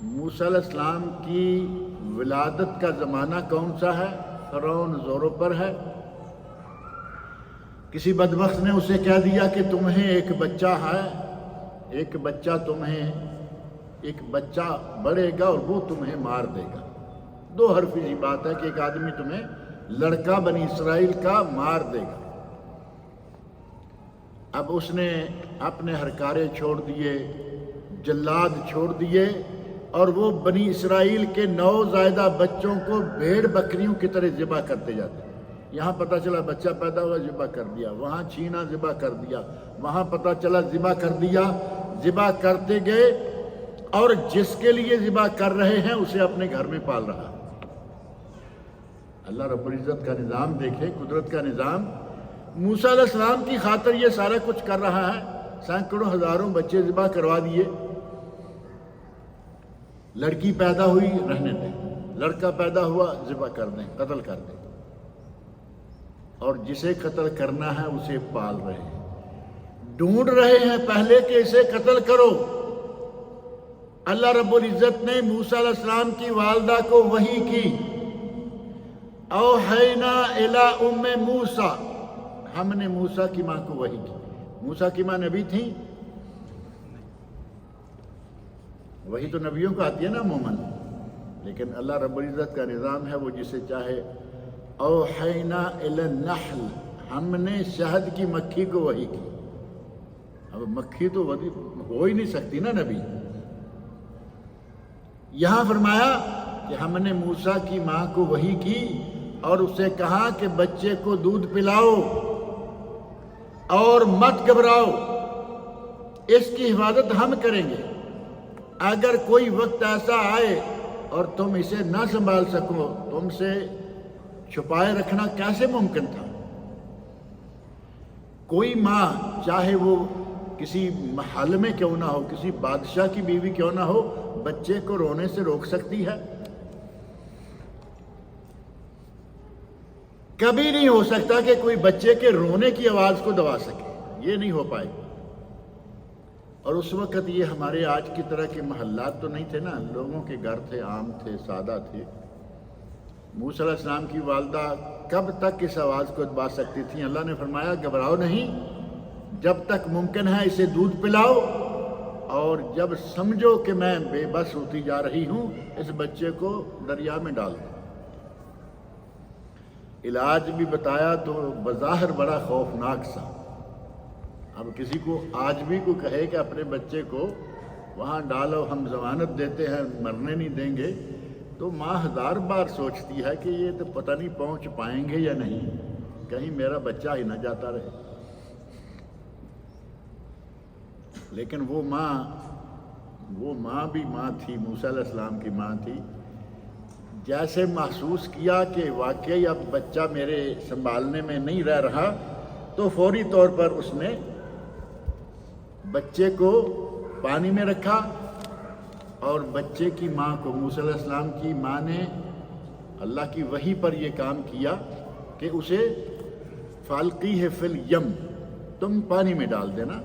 موسیٰ علیہ السلام کی ولادت کا زمانہ کون سا ہے؟ فرعون زوروں پر ہے. کسی بدبخت نے اسے کہہ دیا کہ تمہیں ایک بچہ ہے، ایک بچہ بڑھے گا اور وہ تمہیں مار دے گا. 2 حرفی سی بات ہے کہ ایک آدمی تمہیں لڑکا بنی اسرائیل کا مار دے گا. اب اس نے اپنے ہرکارے چھوڑ دیے، جلاد چھوڑ دیے اور وہ بنی اسرائیل کے نوزائیدہ بچوں کو بھیڑ بکریوں کی طرح ذبح کرتے جاتے. یہاں پتہ چلا بچہ پیدا ہوا ذبح کر دیا، وہاں چھینا ذبح کر دیا، وہاں پتہ چلا ذبح کر دیا. ذبح کرتے گئے اور جس کے لیے ذبح کر رہے ہیں اسے اپنے گھر میں پال رہا. اللہ رب العزت کا نظام دیکھیں، قدرت کا نظام. موسیٰ علیہ السلام کی خاطر یہ سارا کچھ کر رہا ہے. سینکڑوں ہزاروں بچے ذبح کروا دیے. لڑکی پیدا ہوئی رہنے دیں، لڑکا پیدا ہوا ذبح کر دیں، قتل کر دیں. اور جسے قتل کرنا ہے اسے پال رہے ہیں، ڈھونڈ رہے ہیں پہلے کہ اسے قتل کرو. اللہ رب العزت نے موسیٰ علیہ السلام کی والدہ کو وحی کی. اوحینا الی ام موسیٰ، ہم نے موسیٰ کی ماں کو وحی کی. موسیٰ کی ماں نبی تھی، وہی تو نبیوں کو آتی ہے نا عموماً، لیکن اللہ رب العزت کا نظام ہے وہ جسے چاہے. اوحینا الی النحل، ہم نے شہد کی مکھی کو وحی کی. اب مکھی تو ہو ہی نہیں سکتی نا نبی. یہاں فرمایا کہ ہم نے موسیٰ کی ماں کو وحی کی اور اسے کہا کہ بچے کو دودھ پلاؤ اور مت گھبراؤ، اس کی حفاظت ہم کریں گے. اگر کوئی وقت ایسا آئے اور تم اسے نہ سنبھال سکو، تم سے چھپائے رکھنا کیسے ممکن تھا؟ کوئی ماں چاہے وہ کسی محل میں کیوں نہ ہو، کسی بادشاہ کی بیوی کیوں نہ ہو، بچے کو رونے سے روک سکتی ہے؟ کبھی نہیں ہو سکتا کہ کوئی بچے کے رونے کی آواز کو دبا سکے، یہ نہیں ہو پائے. اور اس وقت یہ ہمارے آج کی طرح کے محلات تو نہیں تھے نا، لوگوں کے گھر تھے، عام تھے، سادہ تھے. موسیٰ علیہ السلام کی والدہ کب تک اس آواز کو دبا سکتی تھیں؟ اللہ نے فرمایا گھبراؤ نہیں، جب تک ممکن ہے اسے دودھ پلاؤ، اور جب سمجھو کہ میں بے بس ہوتی جا رہی ہوں اس بچے کو دریا میں ڈال دو. علاج بھی بتایا تو بظاہر بڑا خوفناک سا. اب کسی کو آج بھی کو کہے کہ اپنے بچے کو وہاں ڈالو، ہم ضمانت دیتے ہیں مرنے نہیں دیں گے، تو ماں ہزار بار سوچتی ہے کہ یہ تو پتہ نہیں پہنچ پائیں گے یا نہیں، کہیں میرا بچہ ہی نہ جاتا رہے. لیکن وہ ماں بھی ماں تھی، موسیٰ علیہ السلام کی ماں تھی. جیسے محسوس کیا کہ واقعی اب بچہ میرے سنبھالنے میں نہیں رہ رہا، تو فوری طور پر اس نے بچے کو پانی میں رکھا اور بچے کی ماں کو، موسیٰ علیہ السلام کی ماں نے اللہ کی وحی پر یہ کام کیا کہ اسے فالقیہ فی الیم، تم پانی میں ڈال دینا.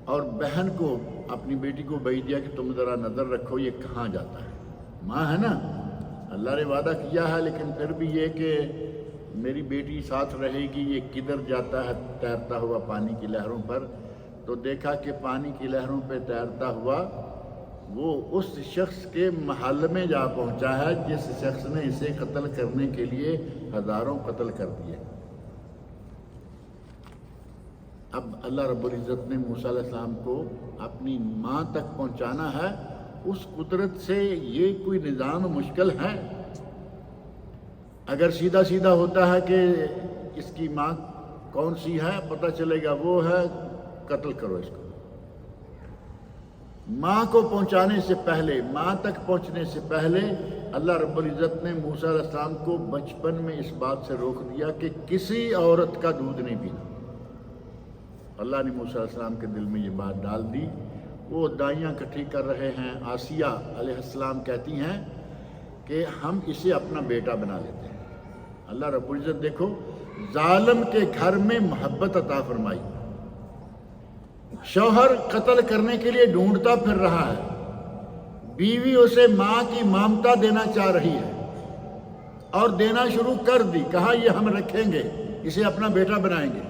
اور بہن کو، اپنی بیٹی کو بھیج دیا کہ تم ذرا نظر رکھو یہ کہاں جاتا ہے. ماں ہے نا، اللہ نے وعدہ کیا ہے، لیکن پھر بھی یہ کہ میری بیٹی ساتھ رہے گی، یہ کدھر جاتا ہے تیرتا ہوا پانی کی لہروں پر. تو دیکھا کہ پانی کی لہروں پہ تیرتا ہوا وہ اس شخص کے محل میں جا پہنچا ہے جس شخص نے اسے قتل کرنے کے لیے ہزاروں قتل کر دیے. اب اللہ رب العزت نے موسیٰ علیہ السلام کو اپنی ماں تک پہنچانا ہے. اس قدرت سے یہ کوئی نظام مشکل ہے؟ اگر سیدھا سیدھا ہوتا ہے کہ اس کی ماں کون سی ہے پتہ چلے گا وہ ہے، قتل کرو اس کو. ماں کو پہنچانے سے پہلے، ماں تک پہنچنے سے پہلے اللہ رب العزت نے موسیٰ علیہ السلام کو بچپن میں اس بات سے روک دیا کہ کسی عورت کا دودھ نہیں پینا. اللہ نے موسیٰ علیہ السلام کے دل میں یہ بات ڈال دی. وہ دائیاں کٹھی کر رہے ہیں. آسیہ علیہ السلام کہتی ہیں کہ ہم اسے اپنا بیٹا بنا لیتے ہیں. اللہ رب العزت دیکھو، ظالم کے گھر میں محبت عطا فرمائی. شوہر قتل کرنے کے لیے ڈھونڈتا پھر رہا ہے، بیوی اسے ماں کی ممتا دینا چاہ رہی ہے اور دینا شروع کر دی. کہا یہ ہم رکھیں گے، اسے اپنا بیٹا بنائیں گے.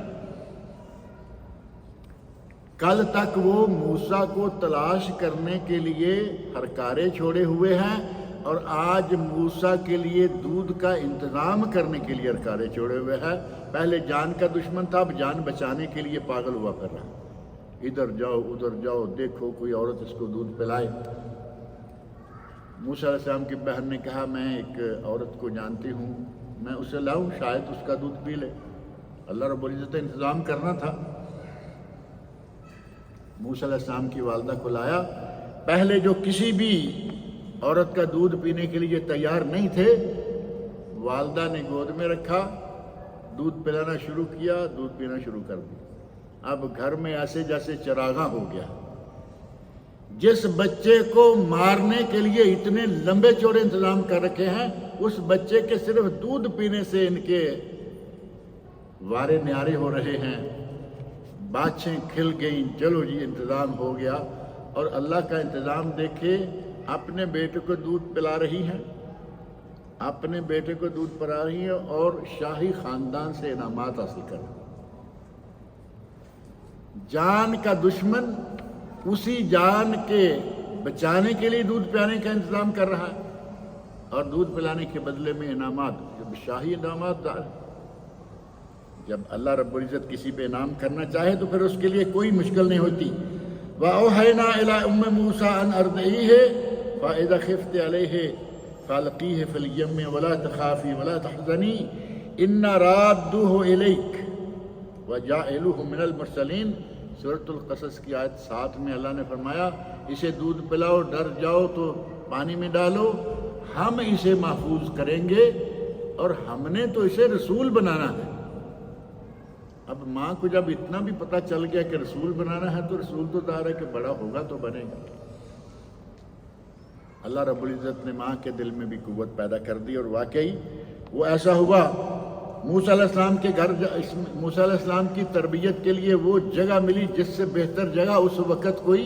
کل تک وہ موسیٰ کو تلاش کرنے کے لیے ہرکارے چھوڑے ہوئے ہیں، اور آج موسیٰ کے لیے دودھ کا انتظام کرنے کے لیے ہرکارے چھوڑے ہوئے ہیں. پہلے جان کا دشمن تھا، اب جان بچانے کے لیے پاگل ہوا پھر رہا. ادھر جاؤ ادھر جاؤ، دیکھو کوئی عورت اس کو دودھ پلائے. موسیٰ علیہ السلام کی بہن نے کہا میں ایک عورت کو جانتی ہوں، میں اسے لاؤں شاید اس کا دودھ پی لے۔ اللہ رب العزت نے انتظام کرنا تھا۔ موسیٰ علیہ السلام کی والدہ کو لایا۔ پہلے جو کسی بھی عورت کا دودھ پینے کے لیے تیار نہیں تھے، والدہ نے گود میں رکھا، دودھ پلانا شروع کیا، دودھ پینا شروع کر دیا۔ اب گھر میں ایسے جیسے چراغاں ہو گیا۔ جس بچے کو مارنے کے لیے اتنے لمبے چوڑے انتظام کر رکھے ہیں، اس بچے کے صرف دودھ پینے سے ان کے وارے نیارے ہو رہے ہیں، باچھیں کھل گئیں، چلو جی انتظام ہو گیا۔ اور اللہ کا انتظام دیکھے، اپنے بیٹے کو دودھ پلا رہی ہیں، اپنے بیٹے کو دودھ پلا رہی ہیں اور شاہی خاندان سے انعامات حاصل کر رہی ہیں۔ جان کا دشمن اسی جان کے بچانے کے لیے دودھ پلانے کا انتظام کر رہا ہے، اور دودھ پلانے کے بدلے میں انعامات، جب شاہی انعامات دار۔ جب اللہ رب العزت کسی پہ انعام کرنا چاہے تو پھر اس کے لیے کوئی مشکل نہیں ہوتی۔ وَأَوْحَيْنَا إِلَىٰ أُمِّ مُوسَىٰ أَنْ أَرْضِعِيهِ فَإِذَا خِفْتِ عَلَيْهِ فَأَلْقِيهِ فِي الْيَمِّ وَلَا تَخَافِي وَلَا تَحْزَنِي إِنَّا رَادُّوهُ إِلَيْكَ وَجَاعِلُوهُ مِنَ الْمُرْسَلِينَ۔ سورۃ القصص کی آیت 7 میں اللہ نے فرمایا اسے دودھ پلاؤ، ڈر جاؤ تو پانی میں ڈالو، ہم اسے محفوظ کریں گے اور ہم نے تو اسے رسول بنانا ہے۔ اب ماں کو جب اتنا بھی پتہ چل گیا کہ رسول بنانا ہے تو رسول تو ظاہر ہے کہ بڑا ہوگا تو بنے گا۔ اللہ رب العزت نے ماں کے دل میں بھی قوت پیدا کر دی، اور واقعی وہ ایسا ہوا۔ موسیٰ علیہ السلام کے گھر، موسیٰ علیہ السلام کی تربیت کے لیے وہ جگہ ملی جس سے بہتر جگہ اس وقت کوئی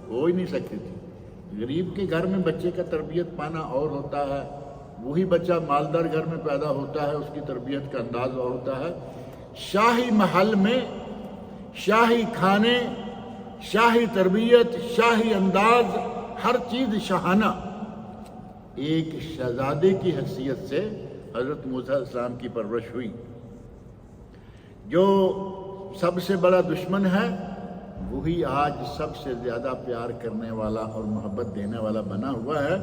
ہو ہی نہیں سکتی تھی۔ غریب کے گھر میں بچے کا تربیت پانا اور ہوتا ہے، وہی بچہ مالدار گھر میں پیدا ہوتا ہے، اس کی تربیت کا انداز اور ہوتا ہے۔ شاہی محل میں شاہی کھانے، شاہی تربیت، شاہی انداز، ہر چیز شاہانہ۔ ایک شہزادے کی حیثیت سے حضرت موسیٰ علیہ السلام کی پرورش ہوئی۔ جو سب سے بڑا دشمن ہے وہی آج سب سے زیادہ پیار کرنے والا اور محبت دینے والا بنا ہوا ہے۔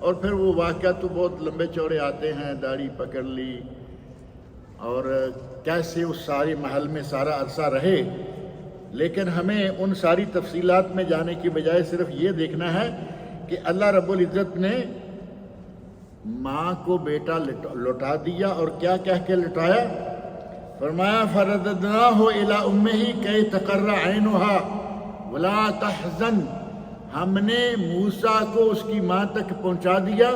اور پھر وہ واقعہ تو بہت لمبے چوڑے آتے ہیں، داڑھی پکڑ لی اور کیسے اس سارے محل میں سارا عرصہ رہے، لیکن ہمیں ان ساری تفصیلات میں جانے کی بجائے صرف یہ دیکھنا ہے کہ اللہ رب العزت نے ماں کو بیٹا لوٹا دیا، اور کیا کہہ کے لٹایا؟ فرمایا فَرَدَدْنَاهُ إِلَىٰ أُمِّهِ كَيْ تَقَرَّ عَيْنُهَا وَلَا تَحْزَنْ۔ ہم نے موسیٰ کو اس کی ماں تک پہنچا دیا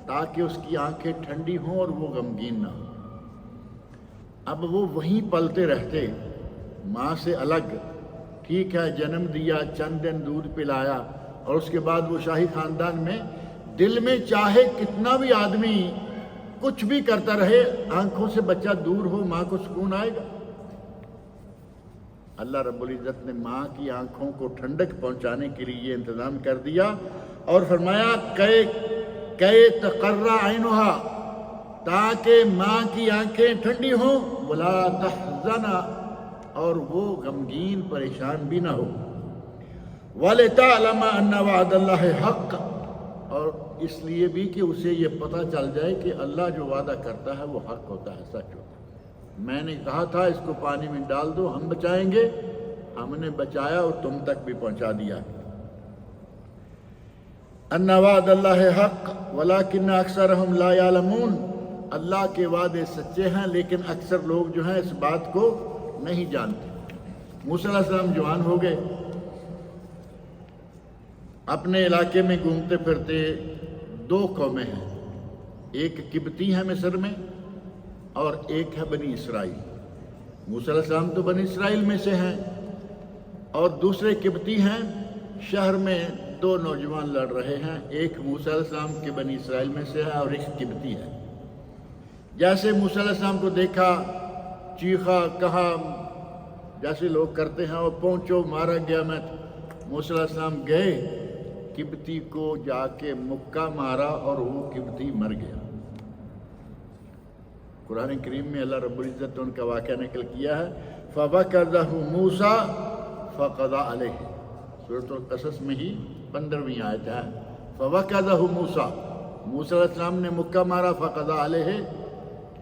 تاکہ اس کی آنکھیں ٹھنڈی ہوں اور وہ غمگین نہ ہو۔ اب وہ وہیں پلتے رہتے، ماں سے الگ، ٹھیک ہے جنم دیا، چند دن دودھ پلایا، اور اس کے بعد وہ شاہی خاندان میں دل میں چاہے کتنا بھی آدمی کچھ بھی کرتا رہے، آنکھوں سے بچہ دور ہو ماں کو سکون آئے گا؟ اللہ رب العزت نے ماں کی آنکھوں کو ٹھنڈک پہنچانے کے لیے یہ انتظام کر دیا، اور فرمایا کہ تقر عینها، تاکہ ماں کی آنکھیں ٹھنڈی ہوں، ولا تحزن، اور وہ غمگین پریشان بھی نہ ہو، وَلِتَعْلَمَ أَنَّ وَعْدَ اللَّهِ حَقٌّ، اور اس لیے بھی کہ اسے یہ پتہ چل جائے کہ اللہ جو وعدہ کرتا ہے وہ حق ہوتا ہے، سچ ہوتا ہے۔ میں نے کہا تھا اس کو پانی میں ڈال دو، ہم بچائیں گے، ہم نے بچایا اور تم تک بھی پہنچا دیا۔ أَنَّ وَعْدَ اللَّهِ حَقٌّ وَلَكِنَّ أَكْثَرَهُمْ لَا يَعْلَمُونَ، اللہ کے وعدے سچے ہیں لیکن اکثر لوگ جو ہیں اس بات کو نہیں جانتے۔ موسیٰ علیہ السلام جوان ہو گئے، اپنے علاقے میں گھومتے پھرتے۔ دو قومیں ہیں، ایک قبطی ہے مصر میں اور ایک ہے بنی اسرائیل۔ موسیٰ علیہ السلام تو بنی اسرائیل میں سے ہیں، اور دوسرے قبطی ہیں، شہر میں دو نوجوان لڑ رہے ہیں، ایک موسیٰ علیہ السلام کے بنی اسرائیل میں سے ہے اور ایک قبطی ہے۔ جیسے موسیٰ علیہ السلام کو دیکھا، چیخا، کہا جیسے لوگ کرتے ہیں، اور پہنچو مارا گیا میں۔ موسیٰ علیہ السلام گئے، قبطی کو جا کے مکہ مارا اور وہ قبطی مر گیا۔ قرآن کریم میں اللہ رب العزت نے ان کا واقعہ نقل کیا ہے، فَوَكَذَهُ مُوسَىٰ فَقَضَىٰ عَلَيْهِ، سورۃ القصص میں ہی 15ویں آیت ہے، فوقذہ موسیٰ، موسیٰ علیہ السلام نے مکہ مارا، فقضى علیہ،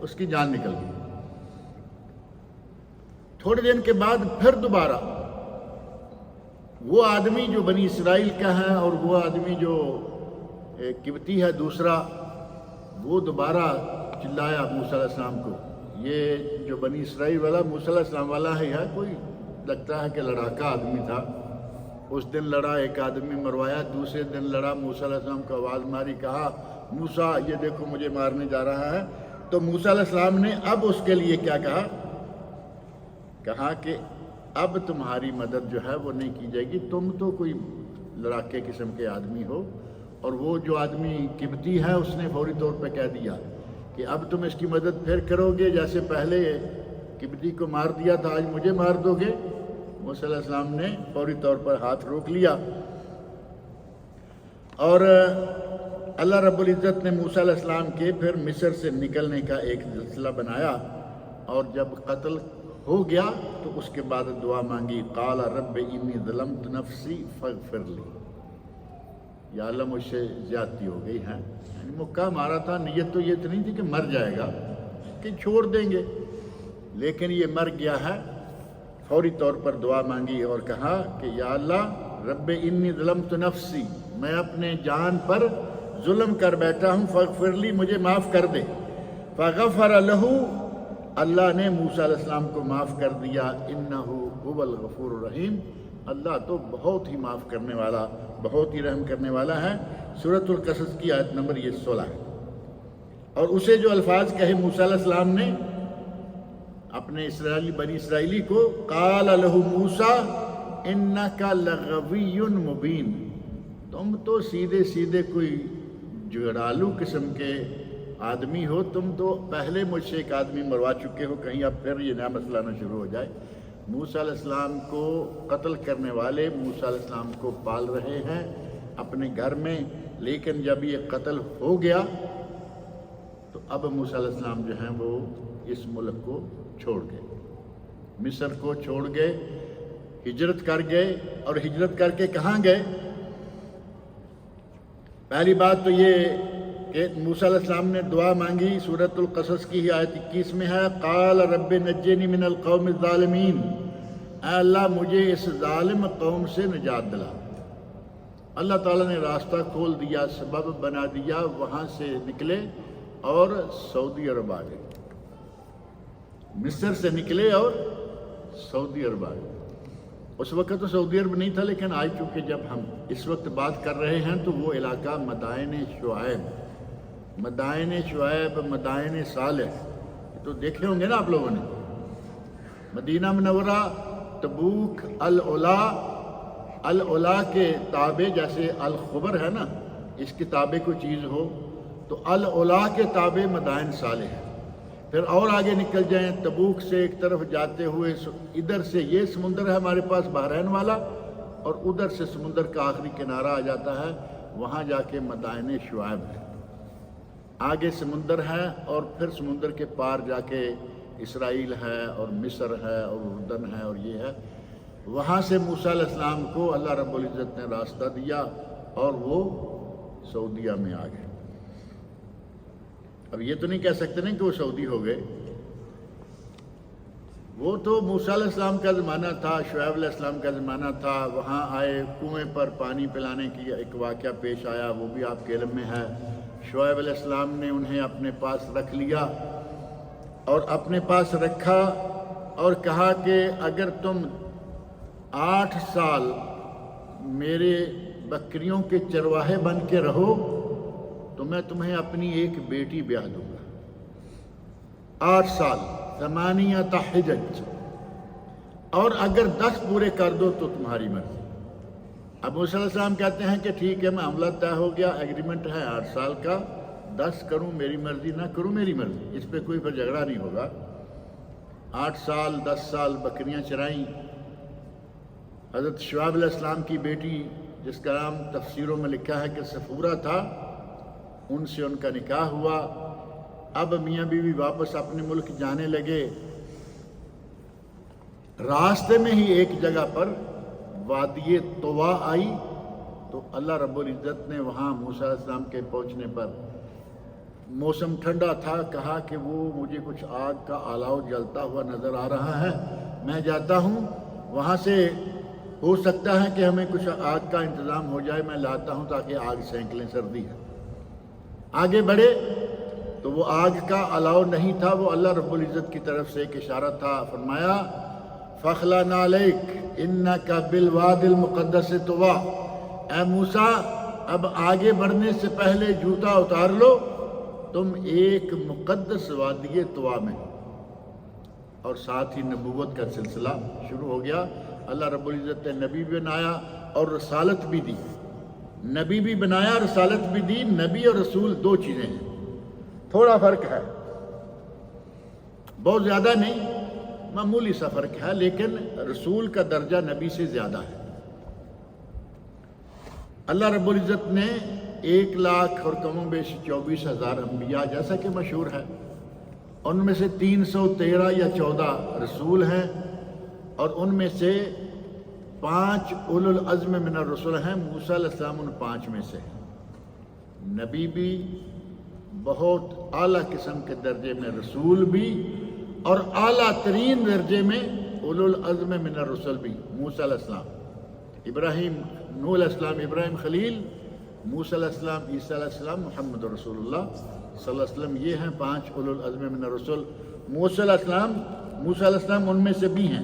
اس کی جان نکل گئی۔ تھوڑے دن کے بعد پھر دوبارہ وہ آدمی جو بنی اسرائیل کا ہے اور وہ آدمی جو قبطی ہے دوسرا، وہ دوبارہ چلایا موسیٰ علیہ السلام کو۔ یہ جو بنی اسرائیل والا موسیٰ علیہ السلام والا ہے کوئی لگتا ہے کہ لڑاکا آدمی تھا، اس دن لڑا، ایک آدمی مروایا، دوسرے دن لڑا، موسیٰ علیہ السلام کو آواز ماری، کہا موسیٰ یہ دیکھو مجھے مارنے جا رہا ہے۔ تو موسیٰ علیہ السلام نے اب اس کے لیے کیا کہا کہ اب تمہاری مدد جو ہے وہ نہیں کی جائے گی، تم تو کوئی لڑاکے قسم کے آدمی ہو۔ اور وہ جو آدمی قبطی ہے اس نے فوری طور پہ کہہ دیا کہ اب تم اس کی مدد پھر کرو گے، جیسے پہلے قبطی کو مار دیا تھا آج مجھے مار دو گے۔ موسیٰ علیہ السلام نے فوری طور پر ہاتھ روک لیا، اور اللہ رب العزت نے موسیٰ علیہ السلام کے پھر مصر سے نکلنے کا ایک سلسلہ بنایا، اور جب قتل ہو گیا تو اس کے بعد دعا مانگی، قال رب انی ظلمت نفسی فاغفر لی، یا اللہ مجھ سے زیادتی ہو گئی ہے۔ یعنی مکہ مارا تھا، نیت تو یہ تو نہیں تھی کہ مر جائے گا، کہ چھوڑ دیں گے، لیکن یہ مر گیا ہے۔ فوری طور پر دعا مانگی اور کہا کہ یا اللہ رب انی ظلمت نفسی، میں اپنے جان پر ظلم کر بیٹھا ہوں، فاغفر لی، مجھے معاف کر دے۔ فغفر لہ، اللہ نے موسیٰ علیہ السلام کو معاف کر دیا، انہ هو الغفور الرحیم، اللہ تو بہت ہی معاف کرنے والا، بہت ہی رحم کرنے والا ہے۔ سورۃ القصص کی آیت نمبر یہ 16 ہے۔ اور اسے جو الفاظ کہے موسیٰ علیہ السلام نے اپنے بنی اسرائیلی کو، قال لہ موسیٰ انک لغوی مبین، تم تو سیدھے سیدھے کوئی جھگڑالو قسم کے آدمی ہو، تم تو پہلے مجھ سے ایک آدمی مروا چکے ہو، کہیں اب پھر یہ نیا مسئلہ نہ شروع ہو جائے۔ موسیٰ علیہ السلام کو قتل کرنے والے موسیٰ علیہ السلام کو پال رہے ہیں اپنے گھر میں، لیکن جب یہ قتل ہو گیا تو اب موسیٰ علیہ السلام جو ہیں وہ اس ملک کو چھوڑ گئے، مصر کو چھوڑ گئے، ہجرت کر گئے۔ اور ہجرت کر کے کہاں گئے؟ پہلی بات تو یہ کہ موسیٰ علیہ السلام نے دعا مانگی، سورۃ القصص کی آیت 21 میں ہے، قال رب نجنی من القوم الظالمین، اے اللہ مجھے اس ظالم قوم سے نجات دلا۔ اللہ تعالیٰ نے راستہ کھول دیا، سبب بنا دیا، وہاں سے نکلے اور سعودی عرب آ گئے، مصر سے نکلے اور سعودی عرب آ گئے۔ اس وقت تو سعودی عرب نہیں تھا، لیکن آج چونکہ جب ہم اس وقت بات کر رہے ہیں تو وہ علاقہ مدائن شعیب، مدائن صالح تو دیکھے ہوں گے نا آپ لوگوں نے، مدینہ منورہ، تبوک، العلا کے تابع، جیسے الخبر ہے نا، اس کے تابع کوئی چیز ہو تو العلا کے تابع مدائن صالح ہے۔ پھر اور آگے نکل جائیں، تبوک سے ایک طرف جاتے ہوئے ادھر سے یہ سمندر ہے ہمارے پاس بحرین والا، اور ادھر سے سمندر کا آخری کنارہ آ جاتا ہے، وہاں جا کے مدائن شعیب ہے۔ آگے سمندر ہے اور پھر سمندر کے پار جا کے اسرائیل ہے اور مصر ہے اور اردن ہے اور یہ ہے۔ وہاں سے موسیٰ علیہ السلام کو اللہ رب العزت نے راستہ دیا اور وہ سعودیہ میں آ گئے۔ اب یہ تو نہیں کہہ سکتے نا کہ وہ سعودی ہو گئے، وہ تو موسیٰ علیہ السلام کا زمانہ تھا، شعیب علیہ السلام کا زمانہ تھا، وہاں آئے، کنویں پر پانی پلانے کی ایک واقعہ پیش آیا، وہ بھی آپ کے علم میں ہے۔ شعیب علیہ السلام نے انہیں اپنے پاس رکھ لیا اور اپنے پاس رکھا اور کہا کہ اگر تم 8 سال میرے بکریوں کے چرواہے بن کے رہو تو میں تمہیں اپنی ایک بیٹی بیاہ دوں گا۔ 8 سال، 8 حجج، اور اگر 10 پورے کر دو تو تمہاری مرضی۔ اب موسیٰ علیہ السلام کہتے ہیں کہ ٹھیک ہے، معاملہ طے ہو گیا، ایگریمنٹ ہے 8 سال کا، 10 کروں میری مرضی، نہ کروں میری مرضی، اس پہ کوئی پھر جھگڑا نہیں ہوگا۔ 8 سال 10 سال بکریاں چرائیں۔ حضرت شعیب علیہ السلام کی بیٹی، جس کا نام تفسیروں میں لکھا ہے کہ صفورہ تھا، ان سے ان کا نکاح ہوا۔ اب میاں بیوی واپس اپنے ملک جانے لگے۔ راستے میں ہی ایک جگہ پر وادی طوا آئی، تو اللہ رب العزت نے وہاں موسیٰ علیہ السلام کے پہنچنے پر، موسم ٹھنڈا تھا، کہا کہ وہ مجھے کچھ آگ کا الاؤ جلتا ہوا نظر آ رہا ہے، میں جاتا ہوں، وہاں سے ہو سکتا ہے کہ ہمیں کچھ آگ کا انتظام ہو جائے، میں لاتا ہوں تاکہ آگ سینک لیں، سردی ہے۔ آگے بڑھے تو وہ آگ کا الاؤ نہیں تھا، وہ اللہ رب العزت کی طرف سے ایک اشارہ تھا۔ فرمایا فَخْلَعْ نَعْلَيْكَ إِنَّكَ بِالْوَادِ الْمُقَدَّسِ طُوًى، اے موسیٰ اب آگے بڑھنے سے پہلے جوتا اتار لو، تم ایک مقدس وادی طوا میں۔ اور ساتھ ہی نبوت کا سلسلہ شروع ہو گیا۔ اللہ رب العزت نے نبی بھی بنایا اور رسالت بھی دی، نبی بھی بنایا، رسالت بھی دی۔ نبی اور رسول دو چیزیں ہیں، تھوڑا فرق ہے، بہت زیادہ نہیں، معمولی سا فرق ہے، لیکن رسول کا درجہ نبی سے زیادہ ہے۔ اللہ رب العزت نے 1,00,000 اور کم و بیش 24,000 انبیاء جیسا کہ مشہور ہے، ان میں سے 313 یا 14 رسول ہیں، اور ان میں سے 5 اولو العزم من الرسل ہیں۔ موسیٰ علیہ السلام ان 5 میں سے ہیں، نبی بھی، بہت اعلیٰ قسم کے درجے میں رسول بھی، اور اعلیٰ ترین درجے میں اولو العزم من الرسل بھی۔ موسیٰ علیہ السلام، ابراہیم، نوح علیہ السلام، ابراہیم خلیل، موسیٰ علیہ السلام، عیسیٰ علیہ السلام، محمد رسول اللہ صلی اللہ علیہ وسلم، یہ ہیں 5 اولو العزم من الرسل۔ موسیٰ علیہ السلام ان میں سے بھی ہیں۔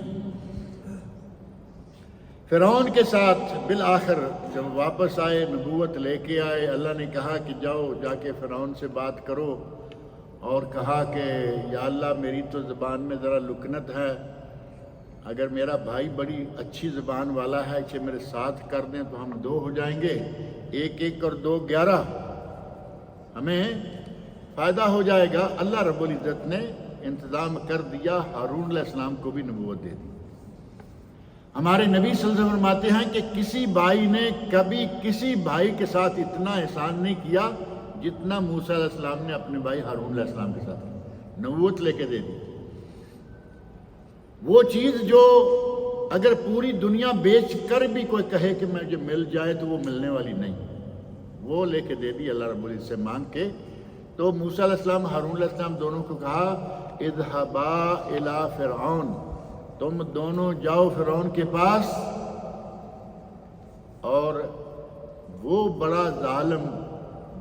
فرعون کے ساتھ بالآخر جب واپس آئے، نبوت لے کے آئے، اللہ نے کہا کہ جاؤ جا کے فرعون سے بات کرو، اور کہا کہ یا اللہ میری تو زبان میں ذرا لکنت ہے، اگر میرا بھائی بڑی اچھی زبان والا ہے کہ میرے ساتھ کر دیں تو ہم 2 ہو جائیں گے، 1 اور 2 11، ہمیں فائدہ ہو جائے گا۔ اللہ رب العزت نے انتظام کر دیا، ہارون علیہ السلام کو بھی نبوت دے دی۔ ہمارے نبی صلی اللہ علیہ وسلم فرماتے ہیں کہ کسی بھائی نے کبھی کسی بھائی کے ساتھ اتنا احسان نہیں کیا جتنا موسیٰ علیہ السلام نے اپنے بھائی ہارون علیہ السلام کے ساتھ کیا، نبوت لے کے دے دی۔ وہ چیز جو اگر پوری دنیا بیچ کر بھی کوئی کہے کہ مجھے مل جائے تو وہ ملنے والی نہیں، وہ لے کے دے دی اللہ رب العزت سے مانگ کے۔ تو موسیٰ علیہ السلام، ہارون علیہ السلام دونوں کو کہا اذهبا الی فرعون، تم دونوں جاؤ فرعون کے پاس، اور وہ بڑا ظالم،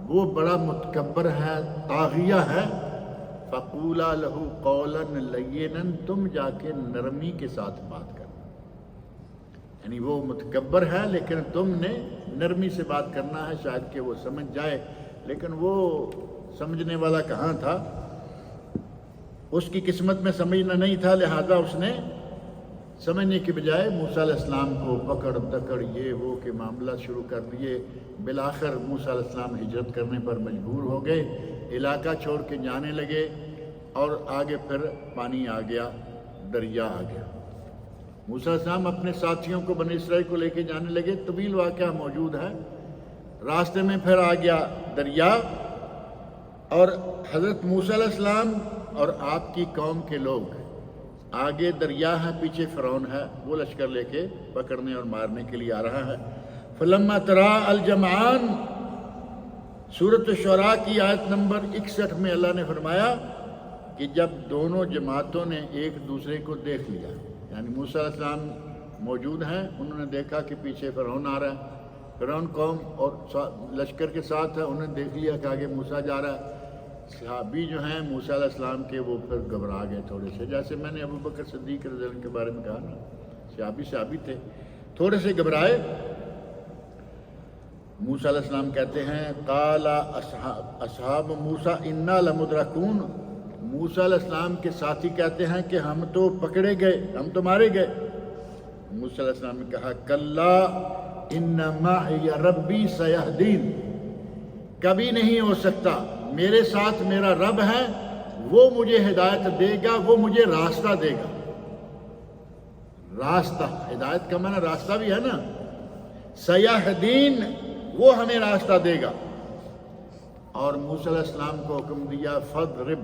وہ بڑا متکبر ہے، طاغیہ ہے، فقولا لہ قولا لینا، تم جا کے نرمی کے ساتھ بات کرنا، یعنی وہ متکبر ہے لیکن تم نے نرمی سے بات کرنا ہے، شاید کہ وہ سمجھ جائے، لیکن وہ سمجھنے والا کہاں تھا، اس کی قسمت میں سمجھنا نہیں تھا، لہذا اس نے سمجھنے کی بجائے موسیٰ علیہ السلام کو پکڑ دکڑ یہ وہ کے معاملہ شروع کر دیے۔ بالآخر موسیٰ علیہ السلام ہجرت کرنے پر مجبور ہو گئے، علاقہ چھوڑ کے جانے لگے، اور آگے پھر پانی آ گیا، دریا آ گیا۔ موسیٰ علیہ السلام اپنے ساتھیوں کو، بنی اسرائیل کو لے کے جانے لگے، طویل واقعہ موجود ہے، راستے میں پھر آ گیا دریا، اور حضرت موسیٰ علیہ السلام اور آپ کی قوم کے لوگ، آگے دریا ہے، پیچھے فرعون ہے، وہ لشکر لے کے پکڑنے اور مارنے کے لیے آ رہا ہے۔ فلما ترا الجمعان، سورۃ الشعراء کی آیت نمبر 61 میں اللہ نے فرمایا کہ جب دونوں جماعتوں نے ایک دوسرے کو دیکھ لیا، یعنی موسیٰ علیہ السلام موجود ہیں، انہوں نے دیکھا کہ پیچھے فرعون آ رہا ہے، فرعون قوم اور لشکر کے ساتھ ہے، انہوں نے دیکھ لیا کہ آگے موسیٰ جا رہا ہے۔ صحابی جو ہیں موسیٰ علیہ السلام کے، وہ پھر گھبرا گئے تھوڑے سے، جیسے میں نے ابو بکر صدیق رضی اللہ عنہ کے بارے میں کہا نا، صحابی تھے، تھوڑے سے گھبرائے۔ موسیٰ علیہ السلام کہتے ہیں قال اصحاب موسیٰ انا لمدرکون، موسیٰ علیہ السلام کے ساتھی کہتے ہیں کہ ہم تو پکڑے گئے، ہم تو مارے گئے۔ موسیٰ علیہ السلام نے کہا کلا ان معی ربی سیہدین، کبھی نہیں ہو سکتا، میرے ساتھ میرا رب ہے، وہ مجھے ہدایت دے گا، وہ مجھے راستہ دے گا۔ راستہ، ہدایت کا معنی راستہ بھی ہے نا، سیہدین، وہ ہمیں راستہ دے گا۔ اور موسیٰ علیہ السلام کو حکم دیا فَاضْرِبْ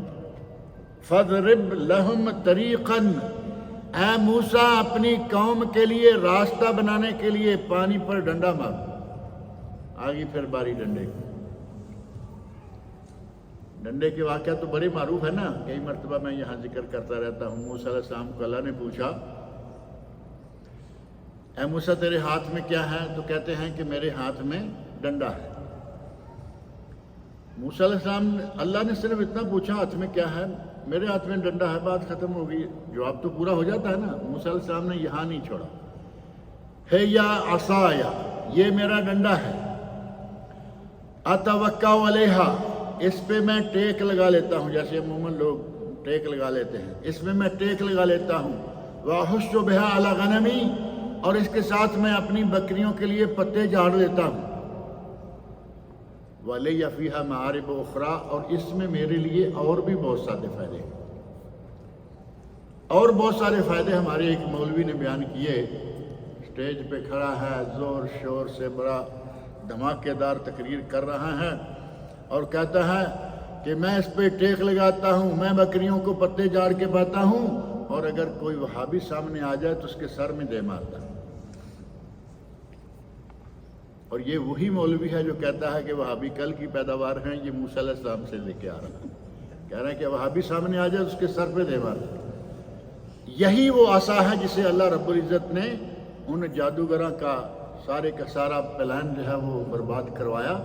لَهُمْ طَرِيقًا، اے موسیٰ اپنی قوم کے لیے راستہ بنانے کے لیے پانی پر ڈنڈا مارو۔ آگی پھر باری ڈنڈے کی۔ ڈنڈے کے واقعہ تو بڑے معروف ہے نا، کئی مرتبہ میں یہاں ذکر کرتا رہتا ہوں۔ موسیٰ علیہ السلام کو اللہ نے پوچھا اے موسیٰ تیرے ہاتھ میں کیا ہے؟ تو کہتے ہیں کہ میرے ہاتھ میں ڈنڈا ہے۔ موسیٰ علیہ السلام اللہ نے صرف اتنا پوچھا ہاتھ میں کیا ہے؟ میرے ہاتھ میں ڈنڈا ہے، بات ختم ہو گئی، جواب تو پورا ہو جاتا ہے نا۔ موسیٰ علیہ السلام نے یہاں نہیں چھوڑا، ہے یا عصایا، یہ میرا ڈنڈا ہے، اتوکا علیہا، اس پہ میں ٹیک لگا لیتا ہوں، جیسے عموماً لوگ ٹیک لگا لیتے ہیں، اس میں میں ٹیک لگا لیتا ہوں، وَأَحُشُّ بِهَا عَلَى غَنَمِي، اور اس کے ساتھ میں اپنی بکریوں کے لیے پتے جھاڑ لیتا ہوں، وَلِيَ فِيهَا مَعَارِبُ أُخْرَى، اور اس میں میرے لیے اور بھی بہت سارے فائدے ہیں، اور بہت سارے فائدے ہمارے ایک مولوی نے بیان کیے، اسٹیج پہ کھڑا ہے، زور شور سے بڑا دھماکے دار تقریر کر رہا ہے اور کہتا ہے کہ میں اس پہ ٹیک لگاتا ہوں، میں بکریوں کو پتے جھاڑ کے پاتا ہوں، اور اگر کوئی وہابی سامنے آ جائے تو اس کے سر میں دے مارتا ہوں۔ اور یہ وہی مولوی ہے جو کہتا ہے کہ وہابی کل کی پیداوار ہیں، یہ موسیٰ علیہ السلام سے لے کے آ رہا ہے، کہہ رہا ہے کہ وہابی سامنے آ جائے تو اس کے سر پہ دے مارتا ہوں۔ یہی وہ عصا ہے جسے اللہ رب العزت نے ان جادوگراں کا سارے کا سارا پلان جو ہے وہ برباد کروایا۔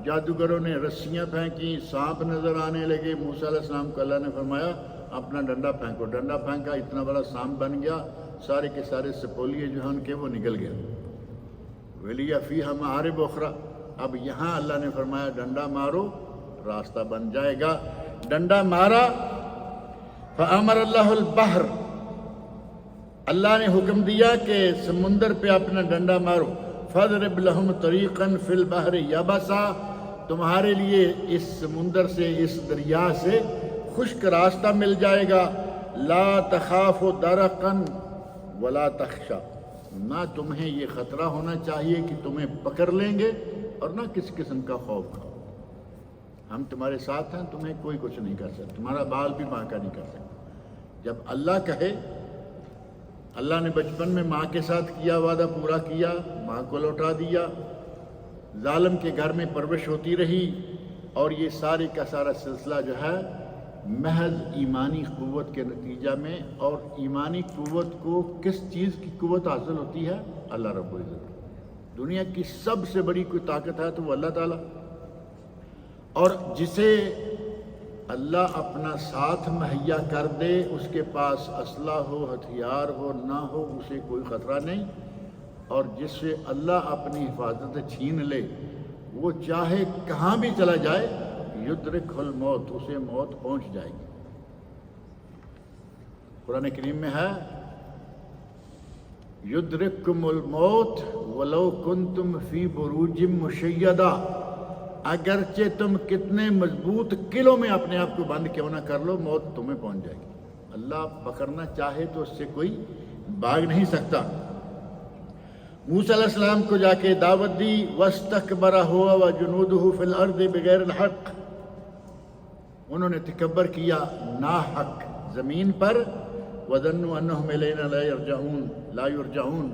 جادوگروں نے رسیاں پھینکی، سانپ نظر آنے لگے، موسیٰ علیہ السلام کو اللہ نے فرمایا اپنا ڈنڈا پھینکو، ڈنڈا پھینکا، اتنا بڑا سانپ بن گیا، سارے کے سارے سپولیے جو ہیں ان کے وہ نکل گئے۔ وَلِيَ فِيهَا مَعَارِبُ أُخْرَى، اب یہاں اللہ نے فرمایا ڈنڈا مارو، راستہ بن جائے گا۔ ڈنڈا مارا، فَأَمَرَ اللَّهُ الْبَحْرَ، اللہ نے حکم دیا کہ سمندر پہ اپنا ڈنڈا مارو، فَاضْرِبْ لَهُمْ طَرِيقًا فِي الْبَحْرِ يَبَسًا، تمہارے لیے اس سمندر سے، اس دریا سے خشک راستہ مل جائے گا، لَا تَخَافُ دَرَقًا وَلَا تَخْشَى، نہ تمہیں یہ خطرہ ہونا چاہیے کہ تمہیں پکڑ لیں گے اور نہ کس قسم کا خوف کھاؤ، ہم تمہارے ساتھ ہیں، تمہیں کوئی کچھ نہیں کر سکتا، تمہارا بال بھی بانکا نہیں کر سکتا۔ جب اللہ کہے، اللہ نے بچپن میں ماں کے ساتھ کیا وعدہ پورا کیا، ماں کو لوٹا دیا، ظالم کے گھر میں پرورش ہوتی رہی، اور یہ سارے کا سارا سلسلہ جو ہے محض ایمانی قوت کے نتیجہ میں، اور ایمانی قوت کو کس چیز کی قوت حاصل ہوتی ہے؟ اللہ رب العزت۔ دنیا کی سب سے بڑی کوئی طاقت ہے تو وہ اللہ تعالیٰ، اور جسے اللہ اپنا ساتھ مہیا کر دے، اس کے پاس اسلحہ ہو، ہتھیار ہو، نہ ہو، اسے کوئی خطرہ نہیں، اور جس سے اللہ اپنی حفاظت چھین لے، وہ چاہے کہاں بھی چلا جائے، یدرکہ الموت، اسے موت پہنچ جائے گی۔ قرآن کریم میں ہے یدرککم الموت ولو کنتم فی بروج مشیدہ، اگرچہ تم کتنے مضبوط قلعوں میں اپنے آپ کو بند کیوں نہ کر لو، موت تمہیں پہنچ جائے گی۔ اللہ پکڑنا چاہے تو اس سے کوئی بھاگ نہیں سکتا۔ موسیٰ علیہ السلام کو جا کے دعوت دی، وَاسْتَكْبَرَ هُوَ وَجُنُودُهُ فِي الْأَرْضِ بِغَيْرِ الْحَقِّ، انہوں نے تکبر کیا ناحق زمین پر، وَظَنُّوا أَنَّهُمْ إِلَيْنَا لَا يُرْجَعُونَ،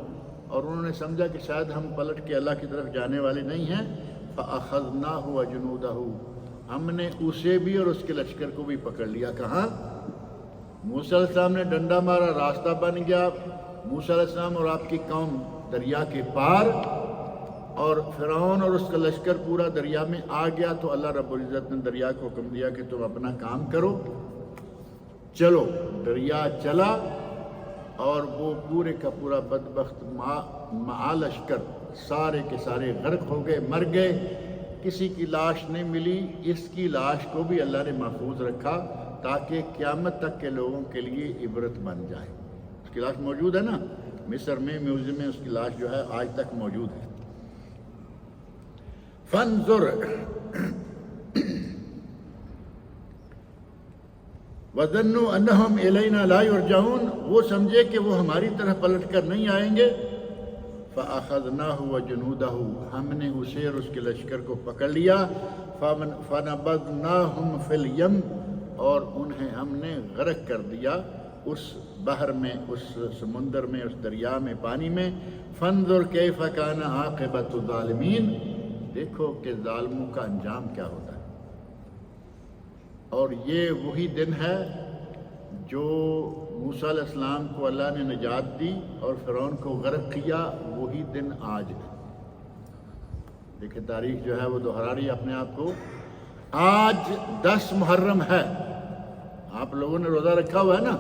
اور انہوں نے سمجھا کہ شاید ہم پلٹ کے اللہ کی طرف جانے والے نہیں ہیں، فَأَخَذْنَاهُ وَجُنُودَهُ، ہم نے اسے بھی اور اس کے لشکر کو بھی پکڑ لیا۔ کہاں؟ موسیٰ علیہ السلام نے ڈنڈا مارا، راستہ بن گیا، موسیٰ علیہ السلام اور آپ کی قوم دریا کے پار، اور فرعون اور اس کا لشکر پورا دریا میں آ گیا، تو اللہ رب العزت نے دریا کو حکم دیا کہ تم اپنا کام کرو، چلو۔ دریا چلا، اور وہ پورے کا پورا بدبخت مع لشکر سارے کے سارے غرق ہو گئے، مر گئے، کسی کی لاش نہیں ملی۔ اس کی لاش کو بھی اللہ نے محفوظ رکھا تاکہ قیامت تک کے لوگوں کے لیے عبرت بن جائے۔ اس کی لاش موجود ہے نا، مصر میں میوزیم میں اس کی لاش جو ہے آج تک موجود ہے۔ فانظر وَظَنُّوا أَنَّهُمْ إِلَيْنَا لَا يُرْجَعُونَ، وہ سمجھے کہ وہ ہماری طرف پلٹ کر نہیں آئیں گے۔ فَأَخَذْنَاهُ وَجُنُودَهُ، ہم نے اسے اور اس کے لشکر کو پکڑ لیا، فَنَبَذْنَاهُمْ فِي الْيَمِّ، اور انہیں ہم نے غرق کر دیا اس بحر میں، اس سمندر میں، اس دریا میں، پانی میں۔ فَانظُرْ كَيْفَ كَانَ عَاقِبَةُ الظَّالِمِينَ، دیکھو کہ ظالموں کا انجام کیا ہوتا ہے۔ اور یہ وہی دن ہے جو موسیٰ علیہ السلام کو اللہ نے نجات دی اور فرعون کو غرق کیا، وہی دن آج ہے۔ دیکھیں تاریخ جو ہے وہ دوہرا رہی ہے اپنے آپ کو۔ آج 10 محرم ہے، آپ لوگوں نے روزہ رکھا ہوا ہے نا،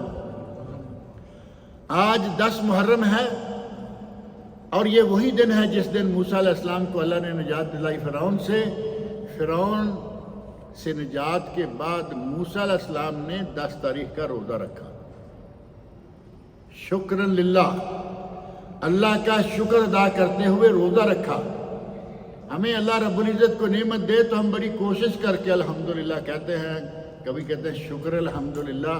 آج 10 محرم ہے، اور یہ وہی دن ہے جس دن موسیٰ علیہ السلام کو اللہ نے نجات دلائی فرعون سے۔ فرعون سے نجات کے بعد موسیٰ علیہ السلام نے 10 تاریخ کا روزہ رکھا، شکرن للہ، اللہ کا شکر ادا کرتے ہوئے روزہ رکھا۔ ہمیں اللہ رب العزت کو نعمت دے تو ہم بڑی کوشش کر کے الحمدللہ کہتے ہیں، کبھی کہتے ہیں شکر الحمدللہ۔